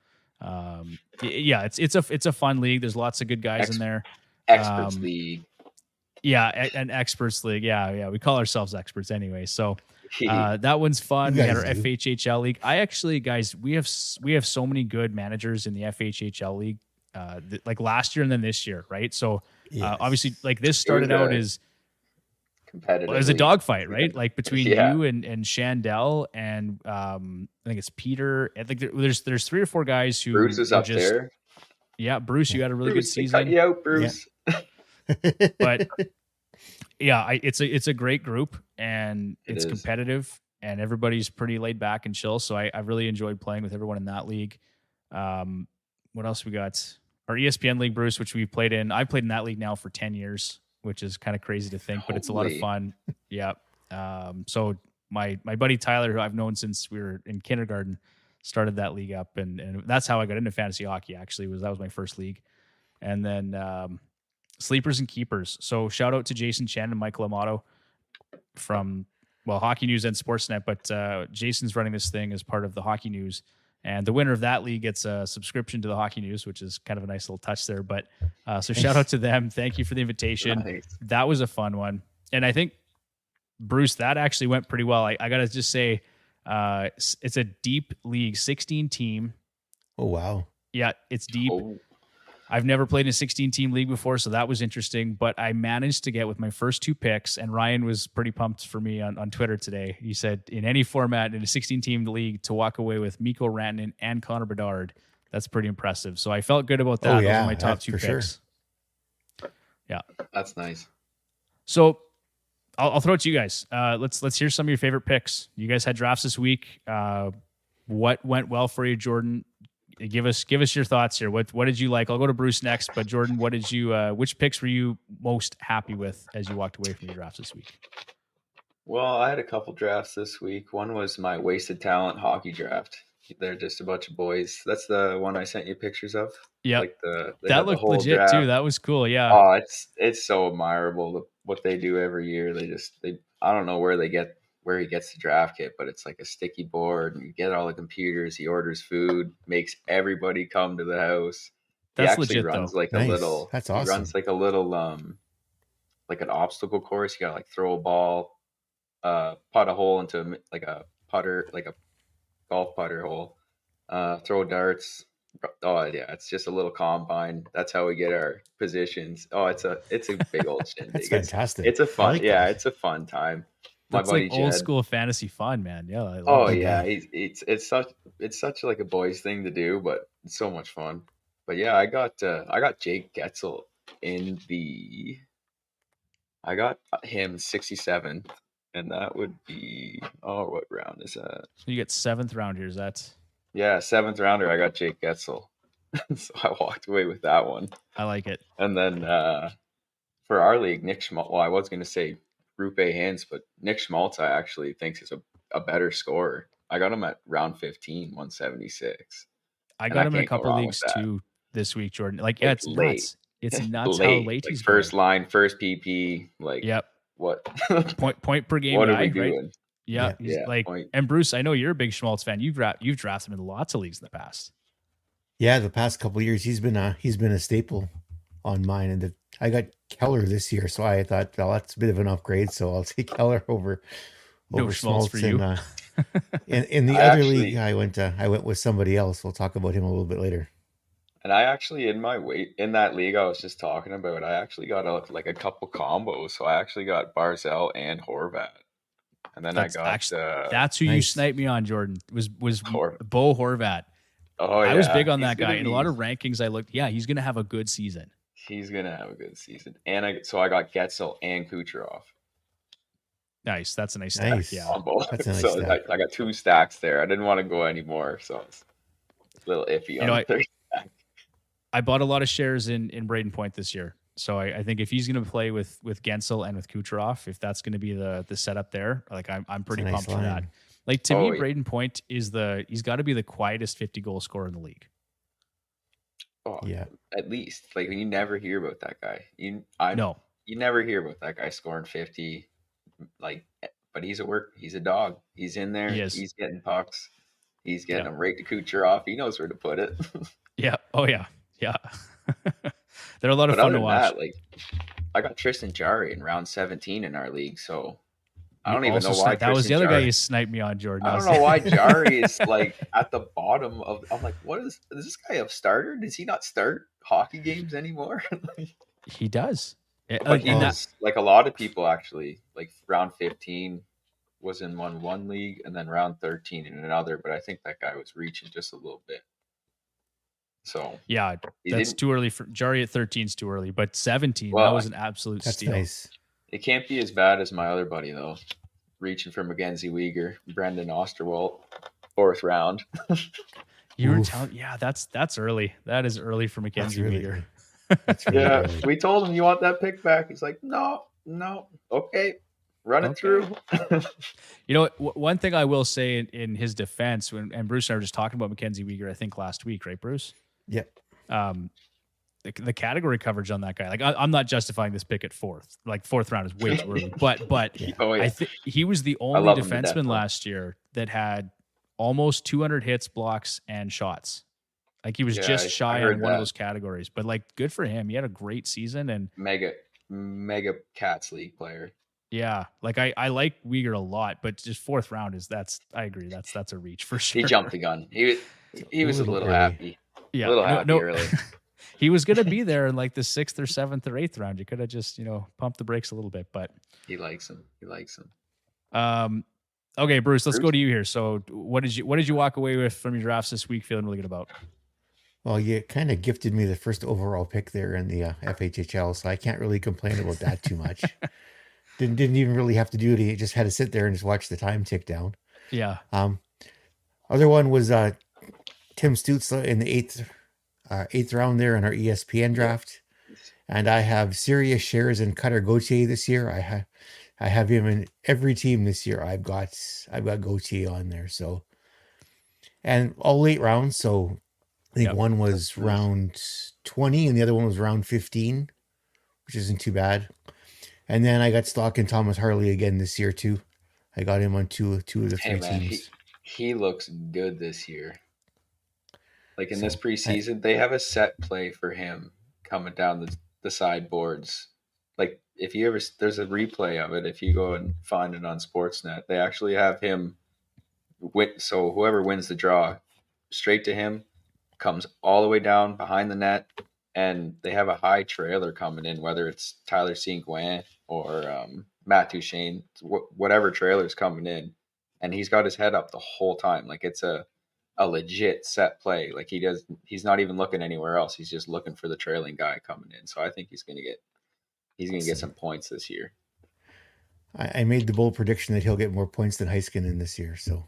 Speaker 2: Yeah, it's a fun league. There's lots of good guys in there.
Speaker 1: Experts League.
Speaker 2: Yeah, an Experts League. Yeah. We call ourselves experts anyway. So that one's fun. We had our FHHL League. I actually, guys, we have so many good managers in the FHHL League. Like last year and then this year, right? So obviously, like this started out as
Speaker 1: competitive.
Speaker 2: It was a dogfight, right? Like between you and Shandell and I think it's Peter. I think there's 3 or 4 guys who
Speaker 1: Bruce is up there.
Speaker 2: Yeah, Bruce, you got a really good season.
Speaker 1: Cut you out, Bruce.
Speaker 2: Yeah. But yeah, it's a great group, and it's competitive, and everybody's pretty laid back and chill. So I really enjoyed playing with everyone in that league. What else we got? Our ESPN league, Bruce, which we've played in. I've played in that league now for 10 years, which is kind of crazy to think, but it's a lot of fun. Yeah. So my buddy Tyler, who I've known since we were in kindergarten, started that league up, and that's how I got into fantasy hockey. Actually, that was my first league, and then sleepers and keepers. So shout out to Jason Chen and Michael Amato from Hockey News and Sportsnet, but Jason's running this thing as part of the Hockey News. And the winner of that league gets a subscription to the Hockey News, which is kind of a nice little touch there. But so shout out to them. Thank you for the invitation. Nice. That was a fun one. And I think, Bruce, that actually went pretty well. I got to just say, it's a deep league, 16 team.
Speaker 3: Oh, wow.
Speaker 2: Yeah, it's deep. I've never played in a 16-team league before, so that was interesting. But I managed to get with my first 2 picks, and Ryan was pretty pumped for me on Twitter today. He said, in any format in a 16-team league, to walk away with Mikko Rantanen and Connor Bedard, that's pretty impressive. So I felt good about that. Those are my top 2 picks.
Speaker 3: Sure.
Speaker 2: Yeah,
Speaker 1: That's nice.
Speaker 2: So I'll throw it to you guys. Let's hear some of your favorite picks. You guys had drafts this week. What went well for you, Jordan? Give us your thoughts here. What did you like? I'll go to Bruce next, but Jordan, what did you? Which picks were you most happy with as you walked away from your drafts this week?
Speaker 1: Well, I had a couple drafts this week. One was my wasted talent hockey draft. They're just a bunch of boys. That's the one I sent you pictures of.
Speaker 2: Yeah,
Speaker 1: like
Speaker 2: that looked legit
Speaker 1: draft.
Speaker 2: too. That was cool. Yeah.
Speaker 1: Oh, it's so admirable what they do every year. I don't know where he gets the draft kit, but it's like a sticky board, and you get all the computers. He orders food, makes everybody come to the house.
Speaker 2: That's
Speaker 1: he actually
Speaker 2: legit,
Speaker 1: runs
Speaker 2: though.
Speaker 1: like
Speaker 3: Nice.
Speaker 1: a little.
Speaker 3: That's awesome.
Speaker 1: He runs like a little like an obstacle course. You gotta like throw a ball, putt a hole into like a putter, like a golf putter hole, throw darts. Oh yeah, it's just a little combine. That's how we get our positions. Oh, it's a big old shindig.
Speaker 3: That's fantastic.
Speaker 1: It's a fun,
Speaker 3: like that.
Speaker 1: it's a fun time. My
Speaker 2: That's
Speaker 1: buddy
Speaker 2: like old
Speaker 1: Jed.
Speaker 2: school fantasy fun, man. Yeah. I love
Speaker 1: Oh
Speaker 2: it.
Speaker 1: yeah, it's such like a boys thing to do, but it's so much fun. But yeah, I got Jake Getzel I got him 67th, and that would be what round is that?
Speaker 2: So you get 7th rounders. That's
Speaker 1: Yeah, 7th rounder. I got Jake Getzel, so I walked away with that one.
Speaker 2: I like it.
Speaker 1: And then for our league, Nick Schmaltz. Well, I was going to say Rupe Hintz, but Nick Schmaltz I actually think is a better scorer. I got him at round 15, 176.
Speaker 2: I got him in a couple leagues too this week, Jordan. Like, yeah, it's
Speaker 1: late.
Speaker 2: nuts. It's nuts
Speaker 1: late.
Speaker 2: how late
Speaker 1: Like
Speaker 2: he's
Speaker 1: first
Speaker 2: going.
Speaker 1: line, first PP. Like,
Speaker 2: Yep.
Speaker 1: what?
Speaker 2: Point per game
Speaker 1: What
Speaker 2: guy,
Speaker 1: are we
Speaker 2: right?
Speaker 1: doing?
Speaker 2: Yeah,
Speaker 3: Yeah.
Speaker 2: he's like,
Speaker 1: point.
Speaker 2: and Bruce, I know you're a big Schmaltz fan. You've drafted him in lots of leagues in the past.
Speaker 3: Yeah, the past couple of years he's been a staple on mine, and I got Keller this year, so I thought, well, that's a bit of an upgrade, so I'll take Keller over
Speaker 2: Schmaltz for you.
Speaker 3: And, in the other league, I went with somebody else. We'll talk about him a little bit later.
Speaker 1: And I actually in that league I was just talking about, I actually got a couple combos. So I actually got Barzell and Horvat. And then
Speaker 2: That's
Speaker 1: I got
Speaker 2: actually, that's who you
Speaker 3: nice.
Speaker 2: sniped me on, Jordan. Was
Speaker 1: Horvat.
Speaker 2: Bo Horvat.
Speaker 1: Oh yeah.
Speaker 2: I was big on that
Speaker 1: He's
Speaker 2: guy.
Speaker 1: gonna
Speaker 2: In a lot of rankings I looked, yeah, he's gonna have a good season.
Speaker 1: He's gonna have a good season. And I got Getzel and Kucherov.
Speaker 2: Nice. That's a nice
Speaker 3: Nice.
Speaker 2: stack. Yeah.
Speaker 1: Combo.
Speaker 3: That's a nice
Speaker 1: So
Speaker 3: stack.
Speaker 1: I got 2 stacks there. I didn't want to go anymore, so it's a little iffy on the third stack.
Speaker 2: I bought a lot of shares in Braden Point this year. So I think if he's going to play with Gensel and with Kucherov, if that's going to be the setup there, like I'm pretty
Speaker 3: nice
Speaker 2: pumped for
Speaker 3: line.
Speaker 2: that. Like to me,
Speaker 1: yeah.
Speaker 2: Braden Point he's got to be the quietest 50 goal scorer in the league.
Speaker 1: Oh,
Speaker 3: Yeah.
Speaker 1: At least like you never hear about that guy. You never hear about that guy scoring 50. Like, but he's a dog. He's in there.
Speaker 2: He is.
Speaker 1: He's getting pucks. He's getting them right to Kucherov. He knows where to put it.
Speaker 2: Yeah. Oh yeah. Yeah. They're a lot of
Speaker 1: But
Speaker 2: fun
Speaker 1: other
Speaker 2: to
Speaker 1: than
Speaker 2: watch.
Speaker 1: that, like I got Tristan Jarry in round 17 in our league, so I don't even know why.
Speaker 2: That was the other guy
Speaker 1: Jarry,
Speaker 2: you sniped me on, Jordan.
Speaker 1: I don't know why Jarry is like at the bottom of. I'm like, what is this guy a starter? Does he not start hockey games anymore?
Speaker 2: He does.
Speaker 1: But he was like a lot of people actually. Like round 15 was in one league, and then round 13 in another. But I think that guy was reaching just a little bit. So
Speaker 2: yeah, that's too early for Jarry at 13 is too early, but 17 that was an absolute
Speaker 3: That's
Speaker 2: steal.
Speaker 3: nice.
Speaker 1: It can't be as bad as my other buddy though. Reaching for Mackenzie Weegar, Brendan Osterwald, 4th round.
Speaker 2: You were telling, yeah, that's early. That is early for Mackenzie Weegar.
Speaker 3: That's really
Speaker 1: Yeah,
Speaker 3: early.
Speaker 1: we told him, you want that pick back? He's like, no, okay, run it through.
Speaker 2: You know, one thing I will say in his defense, and Bruce and I were just talking about Mackenzie Weegar, I think last week, right, Bruce?
Speaker 3: Yep.
Speaker 2: The category coverage on that guy, like I'm not justifying this pick at 4th. Like 4th round is way too early, but
Speaker 1: Oh, yeah.
Speaker 2: I think he was the only
Speaker 1: love him to death,
Speaker 2: defenseman
Speaker 1: though.
Speaker 2: last year that had almost 200 hits, blocks, and shots. Like he was
Speaker 1: Yeah,
Speaker 2: just
Speaker 1: I
Speaker 2: shy
Speaker 1: heard
Speaker 2: on one of
Speaker 1: that.
Speaker 2: those categories, but like good for him. He had a great season, and
Speaker 1: Mega Cats League player.
Speaker 2: yeah, like I like Weegar a lot, but just 4th round I agree. That's a reach for sure.
Speaker 1: He jumped the gun. He was a little
Speaker 3: early.
Speaker 1: happy.
Speaker 2: Yeah,
Speaker 1: A little happy
Speaker 2: no,
Speaker 1: early.
Speaker 2: He was going to be there in like the 6th or 7th or 8th round. You could have just, pumped the brakes a little bit, but
Speaker 1: He likes him. He likes him.
Speaker 2: Okay, Bruce, let's go to you here. So what did you walk away with from your drafts this week feeling really good about?
Speaker 3: Well, you kind of gifted me the first overall pick there in the FHHL, so I can't really complain about that too much. Didn't even really have to do it. He just had to sit there and just watch the time tick down.
Speaker 2: Yeah.
Speaker 3: Other one was Tim Stützle in the eighth round there in our ESPN draft, and I have serious shares in Cutter Gauthier this year. I have him in every team this year. I've got Gauthier on there. So, and all late rounds. So I think one was round 20 and the other one was round 15, which isn't too bad. And then I got stock in Thomas Harley again this year too. I got him on two of the three teams.
Speaker 1: He looks good this year. Like in this preseason, they have a set play for him coming down the sideboards. Like if you ever, there's a replay of it. If you go and find it on Sportsnet, they actually have him. So whoever wins the draw, straight to him, comes all the way down behind the net, and they have a high trailer coming in, whether it's Tyler Seguin or Matt Duchesne, whatever trailer's coming in, and he's got his head up the whole time. Like it's a legit set play. Like he's not even looking anywhere else. He's just looking for the trailing guy coming in. So I think he's gonna get some points this year.
Speaker 3: I made the bold prediction that he'll get more points than Heiskanen this year. So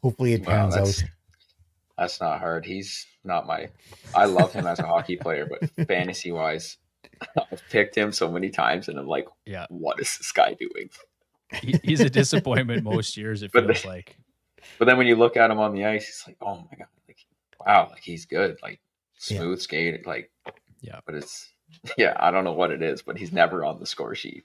Speaker 3: hopefully it pans out.
Speaker 1: That's not hard. He's not I love him as a hockey player, but fantasy wise, I've picked him so many times and I'm like, what is this guy doing?
Speaker 2: He's a disappointment most years, it feels like.
Speaker 1: But then when you look at him on the ice, it's like, oh my God, like, wow, like he's good, like smooth skating, like, but I don't know what it is, but he's never on the score sheet.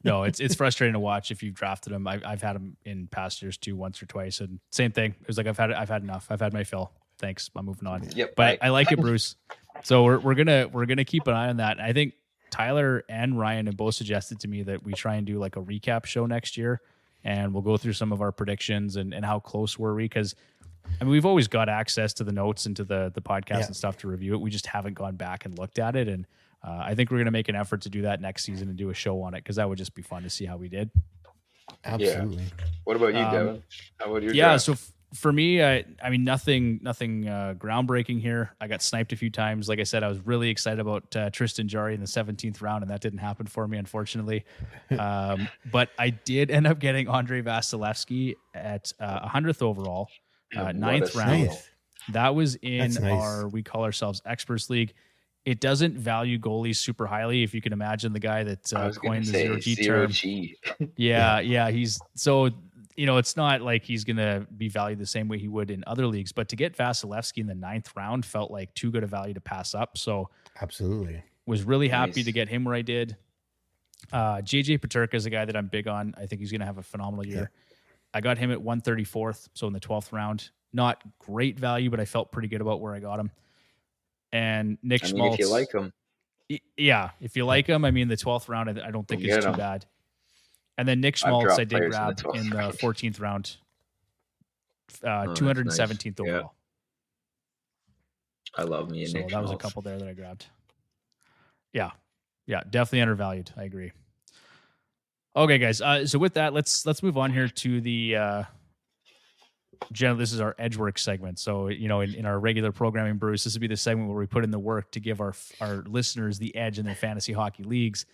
Speaker 2: No, it's frustrating to watch if you've drafted him. I've had him in past years too, once or twice, and same thing. It was like I've had enough. I've had my fill. Thanks. I'm moving on.
Speaker 1: Yep,
Speaker 2: but I like it, Bruce. So we're gonna keep an eye on that. I think Tyler and Ryan have both suggested to me that we try and do like a recap show next year, and we'll go through some of our predictions and how close were we, because I mean we've always got access to the notes and to the podcast and stuff to review it. We just haven't gone back and looked at it, and I think we're going to make an effort to do that next season and do a show on it, because that would just be fun to see how we did.
Speaker 3: Absolutely.
Speaker 1: Yeah. What about you, Devin? How about your
Speaker 2: draft? So for me, I mean, nothing groundbreaking here. I got sniped a few times. Like I said, I was really excited about Tristan Jarry in the 17th round, and that didn't happen for me, unfortunately. But I did end up getting Andrei Vasilevsky at 100th overall, 9th round. Nice. That was in we call ourselves Experts League. It doesn't value goalies super highly. If you can imagine the guy that coined the zero-G term. Yeah. He's so, it's not like he's going to be valued the same way he would in other leagues, but to get Vasilevsky in the 9th round felt like too good a value to pass up. So
Speaker 3: absolutely
Speaker 2: was really happy to get him where I did. JJ Peterka is a guy that I'm big on. I think he's going to have a phenomenal year. I got him at 134th. So in the 12th round, not great value, but I felt pretty good about where I got him. And Nick Schmaltz.
Speaker 1: If you like him.
Speaker 2: Yeah, if you like him, I mean, the 12th round, I don't think is too bad. And then Nick Schmaltz, I did grab in the 14th round, 217th overall.
Speaker 1: I love me and Nick
Speaker 2: Schmaltz.
Speaker 1: That
Speaker 2: was a couple there that I grabbed. Yeah, definitely undervalued. I agree. Okay, guys. So with that, let's move on here to the Jen, this is our Edgework segment. So, in our regular programming, Bruce, this would be the segment where we put in the work to give our listeners the edge in their fantasy hockey leagues.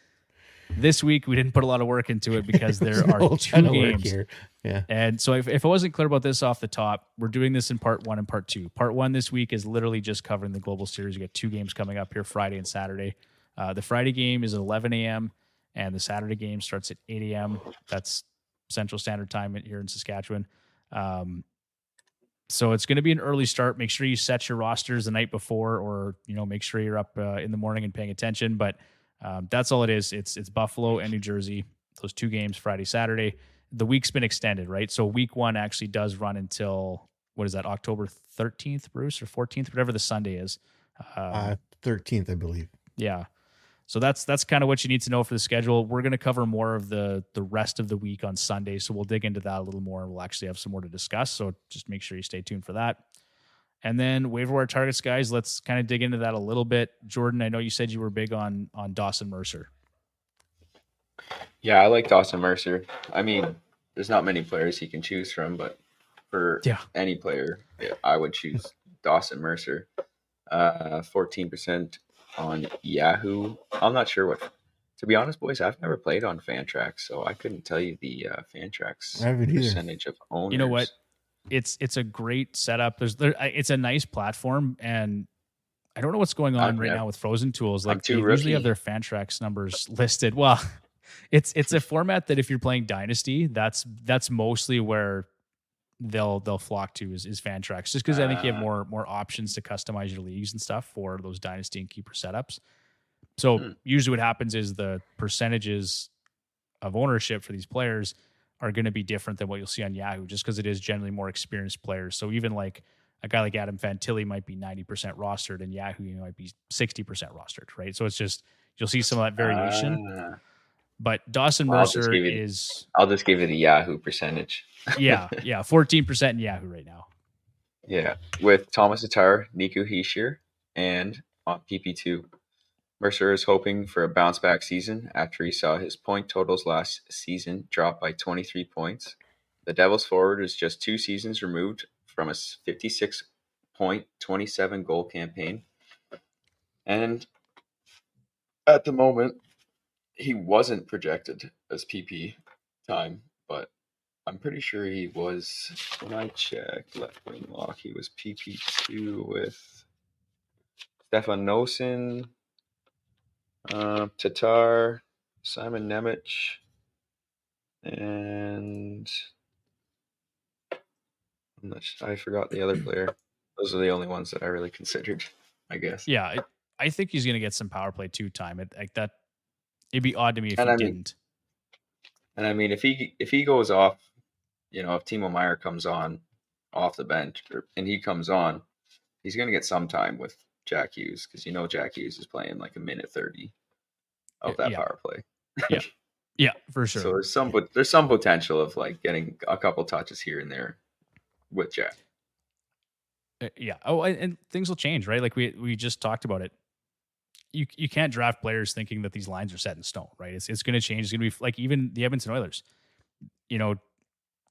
Speaker 2: This week, we didn't put a lot of work into it because there are 2 games. Here. Yeah. And so if I wasn't clear about this off the top, we're doing this in part 1 and part 2. Part 1 this week is literally just covering the Global Series. We got 2 games coming up here, Friday and Saturday. The Friday game is at 11 a.m., and the Saturday game starts at 8 a.m. That's Central Standard Time here in Saskatchewan. So it's going to be an early start. Make sure you set your rosters the night before, or make sure you're up in the morning and paying attention. But that's all it is. It's Buffalo and New Jersey. Those 2 games, Friday, Saturday. The week's been extended, right? So week 1 actually does run until October 13th, Bruce, or 14th, whatever the Sunday is.
Speaker 3: 13th, I believe.
Speaker 2: Yeah. So that's kind of what you need to know for the schedule. We're going to cover more of the rest of the week on Sunday, so we'll dig into that a little more, and we'll actually have some more to discuss. So just make sure you stay tuned for that. And then waiver wire targets, guys, let's kind of dig into that a little bit. Jordan, I know you said you were big on Dawson Mercer.
Speaker 1: Yeah, I like Dawson Mercer. I mean, there's not many players he can choose from, but for any player, I would choose Dawson Mercer. 14% on Yahoo. I'm not sure what. To be honest, boys, I've never played on Fantrax, so I couldn't tell you the Fantrax percentage of owners.
Speaker 2: You know what? It's a great setup. It's a nice platform, and I don't know what's going on right now with Frozen Tools. Like they usually have their Fantrax numbers listed. Well, it's a format that if you're playing Dynasty, that's mostly where they'll flock to is Fantrax, just because I think you have more options to customize your leagues and stuff for those Dynasty and keeper setups. So usually what happens is the percentages of ownership for these players are going to be different than what you'll see on Yahoo, just because it is generally more experienced players. So even like a guy like Adam Fantilli might be 90% rostered, and Yahoo might be 60% rostered, right? So it's just, you'll see some of that variation. But Dawson Mercer
Speaker 1: I'll just give you the Yahoo percentage.
Speaker 2: yeah, 14% in Yahoo right now.
Speaker 1: Yeah, with Thomas Tatar, Nico Hischier, and on PP2. Mercer is hoping for a bounce-back season after he saw his point totals last season drop by 23 points. The Devils forward is just 2 seasons removed from a 56-point, 27-goal campaign. And at the moment, he wasn't projected as PP time, but I'm pretty sure he was, when I checked left wing lock, he was PP2 with Stefan Nosen, Tatar, Simon Nemec, and I forgot the other player. Those are the only ones that I really considered, I guess.
Speaker 2: Yeah, I think he's going to get some power play 2 time. It'd be odd to me if he didn't.
Speaker 1: And I mean, if he goes off, if Timo Meier comes on off the bench and he comes on, he's going to get some time with Jack Hughes, because Jack Hughes is playing like a minute 30 of that power play.
Speaker 2: Yeah, for sure.
Speaker 1: So there's some potential of like getting a couple touches here and there with Jack.
Speaker 2: Yeah. Oh, and things will change, right? Like we just talked about it. You can't draft players thinking that these lines are set in stone, right? It's going to change. It's going to be like even the Edmonton Oilers.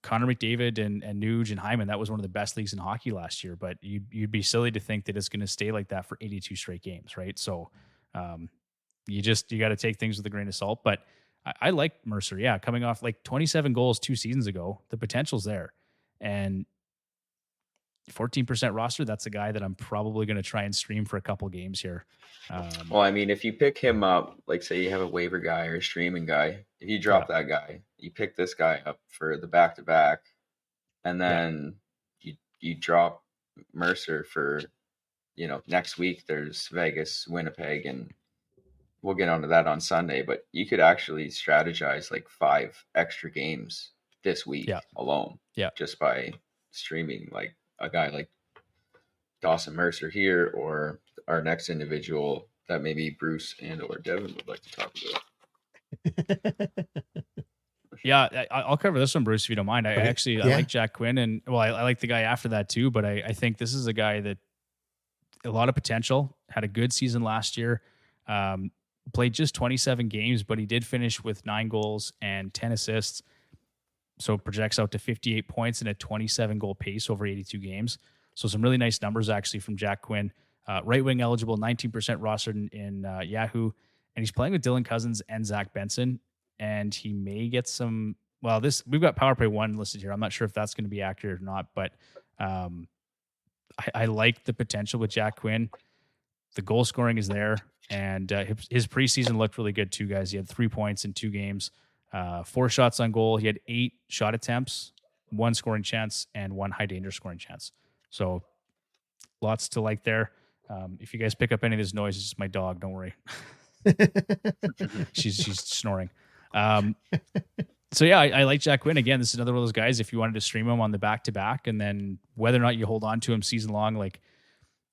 Speaker 2: Connor McDavid and Nuge and Hyman, that was one of the best leagues in hockey last year. But you'd be silly to think that it's going to stay like that for 82 straight games, right? So you got to take things with a grain of salt. But I like Mercer. Yeah, coming off like 27 goals 2 seasons ago, the potential's there, and 14% roster. That's a guy that I'm probably going to try and stream for a couple games here.
Speaker 1: Well, I mean, if you pick him up, like say you have a waiver guy or a streaming guy, if you drop that guy, you pick this guy up for the back-to-back, and then you drop Mercer for, next week there's Vegas, Winnipeg, and we'll get onto that on Sunday, but you could actually strategize like 5 extra games this week alone, just by streaming like a guy like Dawson Mercer here, or our next individual that maybe Bruce and or Devin would like to talk about.
Speaker 2: Yeah, I'll cover this one, Bruce, if you don't mind. I like Jack Quinn, and I like the guy after that too, but I think this is a guy that a lot of potential, had a good season last year, played just 27 games, but he did finish with 9 goals and 10 assists. So projects out to 58 points and a 27 goal pace over 82 games. So some really nice numbers actually from Jack Quinn. Right wing eligible, 19% rostered in Yahoo. And he's playing with Dylan Cousins and Zach Benson. And he may get some, we've got Power Play 1 listed here. I'm not sure if that's going to be accurate or not, but I like the potential with Jack Quinn. The goal scoring is there. And his preseason looked really good too, guys. He had 3 points in 2 games. 4 shots on goal. He had 8 shot attempts, 1 scoring chance, and 1 high danger scoring chance. So lots to like there. If you guys pick up any of this noise, it's just my dog. Don't worry. she's snoring. So yeah, I like Jack Quinn. Again, this is another one of those guys, if you wanted to stream him on the back-to-back, and then whether or not you hold on to him season long, like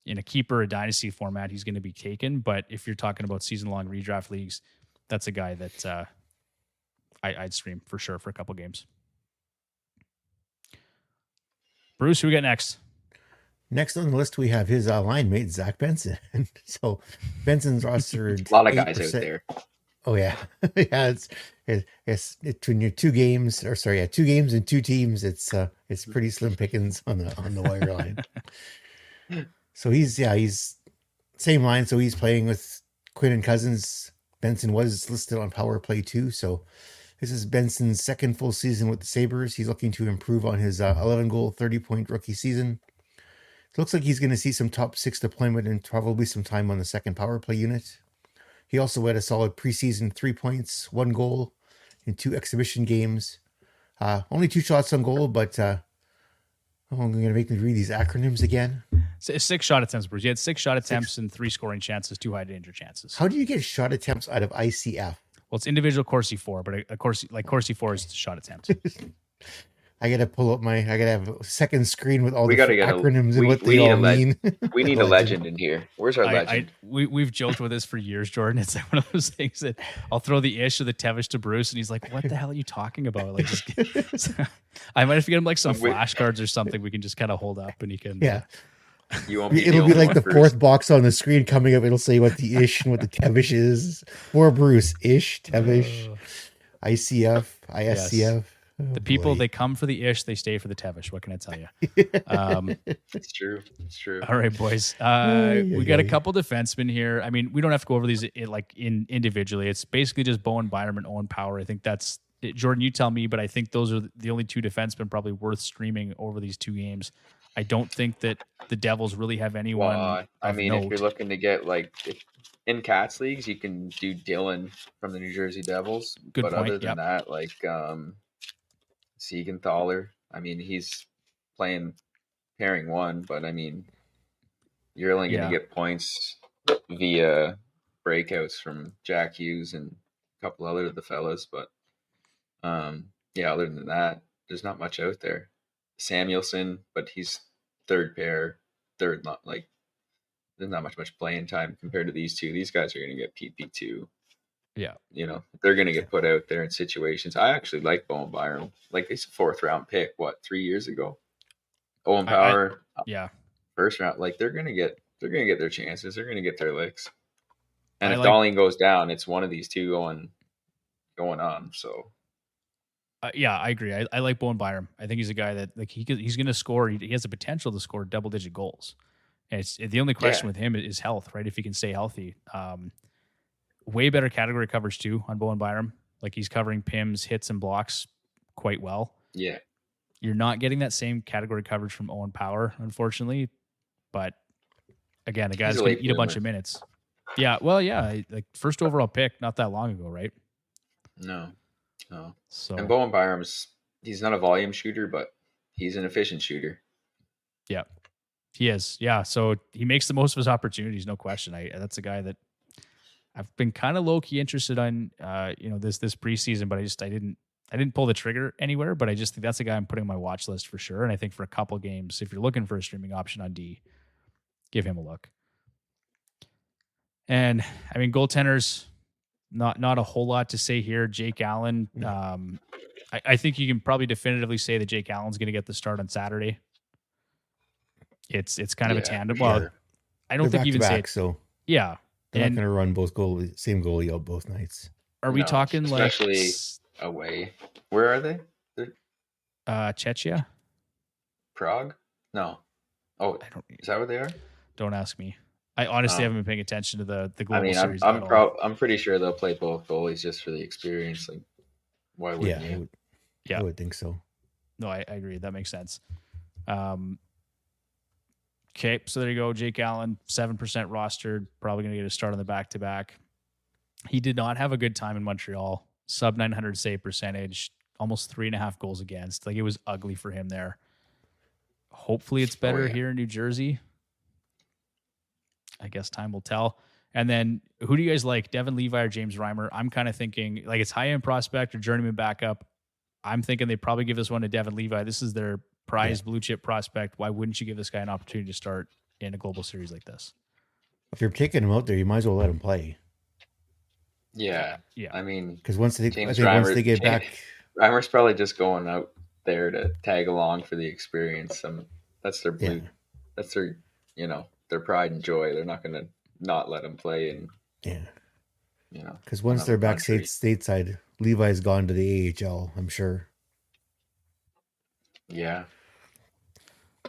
Speaker 2: in a keeper or dynasty format, he's going to be taken. But if you're talking about season-long redraft leagues, that's a guy that I'd stream for sure for a couple games. Bruce, who we got next?
Speaker 3: Next on the list, we have his line mate, Zach Benson. So Benson's rostered
Speaker 1: A lot of guys
Speaker 3: 8%.
Speaker 1: out there.
Speaker 3: Oh yeah, yeah. It's between your 2 games, or sorry, 2 games and 2 teams. It's pretty slim pickings on the wire line. So he's same line. So he's playing with Quinn and Cousins. Benson was listed on power play too. So this is Benson's second full season with the Sabres. He's looking to improve on his 11 goal, 30-point rookie season. It looks like he's going to see some top 6 deployment and probably some time on the second power play unit. He also had a solid preseason 3 points, 1 goal in 2 exhibition games. Only 2 shots on goal, but I'm going to make me read these acronyms again.
Speaker 2: 6 shot attempts, Bruce. You had 6 shot attempts and 3 scoring chances, 2 high danger chances.
Speaker 3: How do you get shot attempts out of ICF?
Speaker 2: Well, it's individual Corsi 4, but a Corsi 4 is shot attempts.
Speaker 3: I gotta pull up I gotta have a second screen with all
Speaker 1: We
Speaker 3: the
Speaker 1: gotta get
Speaker 3: acronyms and what they all mean.
Speaker 1: We need a legend in here. Where's our legend?
Speaker 2: We've joked with this for years, Jordan. It's like one of those things that I'll throw the ish or the tevish to Bruce, and he's like, "What the hell are you talking about?" Like, I might have to get him like some flashcards or something we can just kind of hold up, and he can.
Speaker 3: Yeah.
Speaker 1: You won't be
Speaker 3: It'll be like the 4th box on the screen coming up. It'll say what the ish and what the tevish is. For Bruce, ish, tevish, ICF, ISCF.
Speaker 2: Yes.
Speaker 3: Oh,
Speaker 2: the people,
Speaker 3: boy.
Speaker 2: they come for the ish, they stay for the tevish. What can I tell you?
Speaker 1: It's true. It's true.
Speaker 2: All right, boys. We got a couple defensemen here. I mean, we don't have to go over these individually. It's basically just Bowen Byram and Owen Power. I think that's it. Jordan, you tell me, but I think those are the only 2 defensemen probably worth streaming over these 2 games. I don't think that the Devils really have anyone.
Speaker 1: Well, I mean,
Speaker 2: note.
Speaker 1: if you're looking to get in Cats leagues, you can do Dylan from the New Jersey Devils.
Speaker 2: Good
Speaker 1: but
Speaker 2: point,
Speaker 1: other than that, Siegenthaler, I mean, he's playing pairing 1, but I mean, you're only going to get points via breakouts from Jack Hughes and a couple other of the fellas. But other than that, there's not much out there. Samuelson, but he's third pair, there's not much playing time compared to these 2. These guys are going to get PP2.
Speaker 2: Yeah.
Speaker 1: They're going to get put out there in situations. I actually like Bowen Byram. Like, it's a 4th round pick, 3 years ago? Owen Power, first round. Like, they're going to get their chances. They're going to get their licks. And if Darlene goes down, it's one of these 2 going on. So,
Speaker 2: I agree. I like Bowen Byram. I think he's a guy that he's going to score. He has the potential to score double-digit goals. And it's the only question with him is health, right? If he can stay healthy. Way better category coverage too on Bowen Byram. Like, he's covering PIMs, hits, and blocks quite well.
Speaker 1: Yeah.
Speaker 2: You're not getting that same category coverage from Owen Power, unfortunately. But again, the guy's going to eat a bunch of minutes. Yeah. Well, yeah. Like, first overall pick not that long ago, right?
Speaker 1: No.
Speaker 2: So,
Speaker 1: and Bowen Byram's, he's not a volume shooter, but he's an efficient shooter.
Speaker 2: Yeah. He is. Yeah. So he makes the most of his opportunities, no question. That's a guy that I've been kind of low key interested on, this preseason, but I didn't pull the trigger anywhere. But I just think that's a guy I'm putting on my watch list for sure. And I think for a couple games, if you're looking for a streaming option on D, give him a look. And I mean, goaltenders, not a whole lot to say here. Jake Allen, I think you can probably definitively say that Jake Allen's going to get the start on Saturday. It's kind of a tandem. Well, sure. I don't think you even say it.
Speaker 3: So
Speaker 2: yeah.
Speaker 3: They're not going to run same goalie out both nights.
Speaker 2: Are we talking
Speaker 1: especially away? Where are they? They're
Speaker 2: Czechia?
Speaker 1: Prague? No. Oh, is that where they are?
Speaker 2: Don't ask me. I honestly haven't been paying attention to the global series.
Speaker 1: I'm pretty sure they'll play both goalies just for the experience. Like, why wouldn't you?
Speaker 3: I would think so.
Speaker 2: No, I agree. That makes sense. Okay, so there you go. Jake Allen, 7% rostered, probably going to get a start on the back-to-back. He did not have a good time in Montreal. Sub 900 save percentage, almost 3.5 goals against. Like, it was ugly for him there. Hopefully it's better here in New Jersey. I guess time will tell. And then who do you guys like, Devin Levi or James Reimer? I'm kind of thinking like it's high-end prospect or journeyman backup. I'm thinking they probably give this one to Devin Levi. This is their prized blue chip prospect. Why wouldn't you give this guy an opportunity to start in a global series like this?
Speaker 3: If you're taking him out there, you might as well let him play.
Speaker 1: Yeah. I mean,
Speaker 3: because once they get back,
Speaker 1: Reimer's probably just going out there to tag along for the experience. That's their that's their, their pride and joy. They're not going to not let him play. And,
Speaker 3: Yeah. Because once they're back stateside, Levi's gone to the AHL, I'm sure.
Speaker 1: Yeah.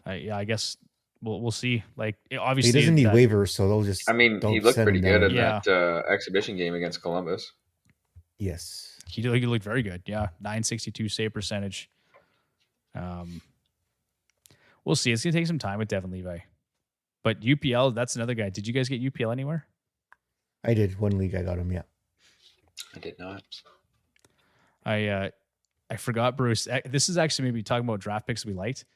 Speaker 2: I guess we'll see. Like, obviously,
Speaker 3: he doesn't need waivers, so they'll just.
Speaker 1: I mean, he looked pretty good in that exhibition game against Columbus.
Speaker 3: Yes,
Speaker 2: he looked very good. Yeah, 962 save percentage. We'll see. It's gonna take some time with Devin Levi, but UPL, that's another guy. Did you guys get UPL anywhere?
Speaker 3: I did. One league I got him. Yeah,
Speaker 1: I did not.
Speaker 2: I forgot, Bruce. This is actually maybe talking about draft picks we liked.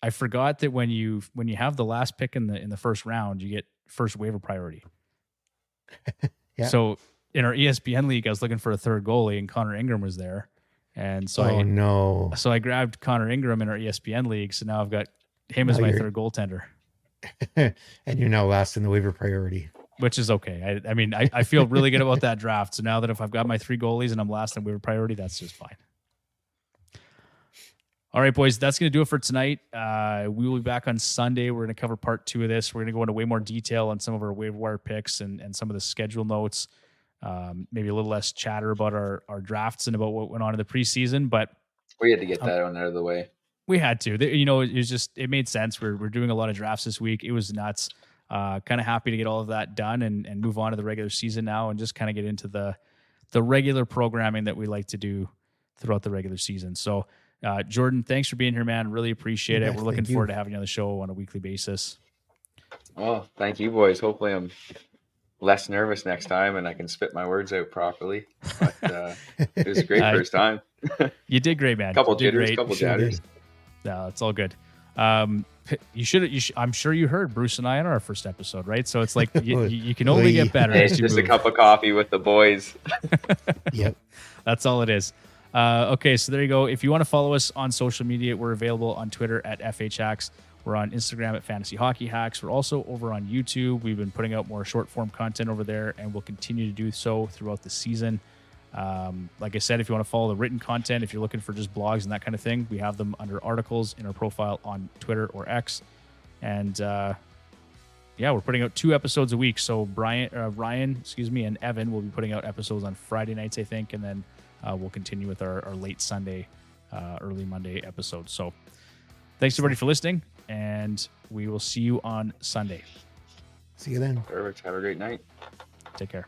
Speaker 2: I forgot that when you have the last pick in the first round, you get first waiver priority.
Speaker 3: Yeah.
Speaker 2: So in our ESPN league, I was looking for a third goalie, and Connor Ingram was there, and so So I grabbed Connor Ingram in our ESPN league. So now I've got him as my third goaltender.
Speaker 3: And you're now last in the waiver priority,
Speaker 2: which is okay. I mean, I feel really good about that draft. So now that if I've got my 3 goalies and I'm last in waiver priority, that's just fine. All right, boys, that's going to do it for tonight. We will be back on Sunday. We're going to cover part 2 of this. We're going to go into way more detail on some of our waiver wire picks and some of the schedule notes. Maybe a little less chatter about our drafts and about what went on in the preseason, but
Speaker 1: we had to get that one out of the way.
Speaker 2: We had to. It made sense. We're doing a lot of drafts this week. It was nuts. Kind of happy to get all of that done and move on to the regular season now and just kind of get into the regular programming that we like to do throughout the regular season. So, Jordan, thanks for being here, man. Really appreciate it. We're looking forward to having you on the show on a weekly basis.
Speaker 1: Well, thank you, boys. Hopefully I'm less nervous next time and I can spit my words out properly. But it was a great first time.
Speaker 2: You did great, man.
Speaker 1: Couple jitters, couple jatters.
Speaker 2: No, it's all good. You should. I'm sure you heard Bruce and I on our first episode, right? So it's like you can only get better.
Speaker 1: It's just a cup of coffee with the boys.
Speaker 3: Yep,
Speaker 2: that's all it is. Okay, so there you go. If you want to follow us on social media, we're available on Twitter at FHHacks. We're on Instagram at Fantasy Hockey Hacks. We're also over on YouTube. We've been putting out more short form content over there, and we'll continue to do so throughout the season. Like I said, if you want to follow the written content, if you're looking for just blogs and that kind of thing, we have them under articles in our profile on Twitter or X. And we're putting out 2 episodes a week. So Ryan, and Evan will be putting out episodes on Friday nights, I think, and then we'll continue with our late Sunday, early Monday episodes. So thanks everybody for listening, and we will see you on Sunday.
Speaker 3: See you then.
Speaker 1: Perfect. Have a great night.
Speaker 2: Take care.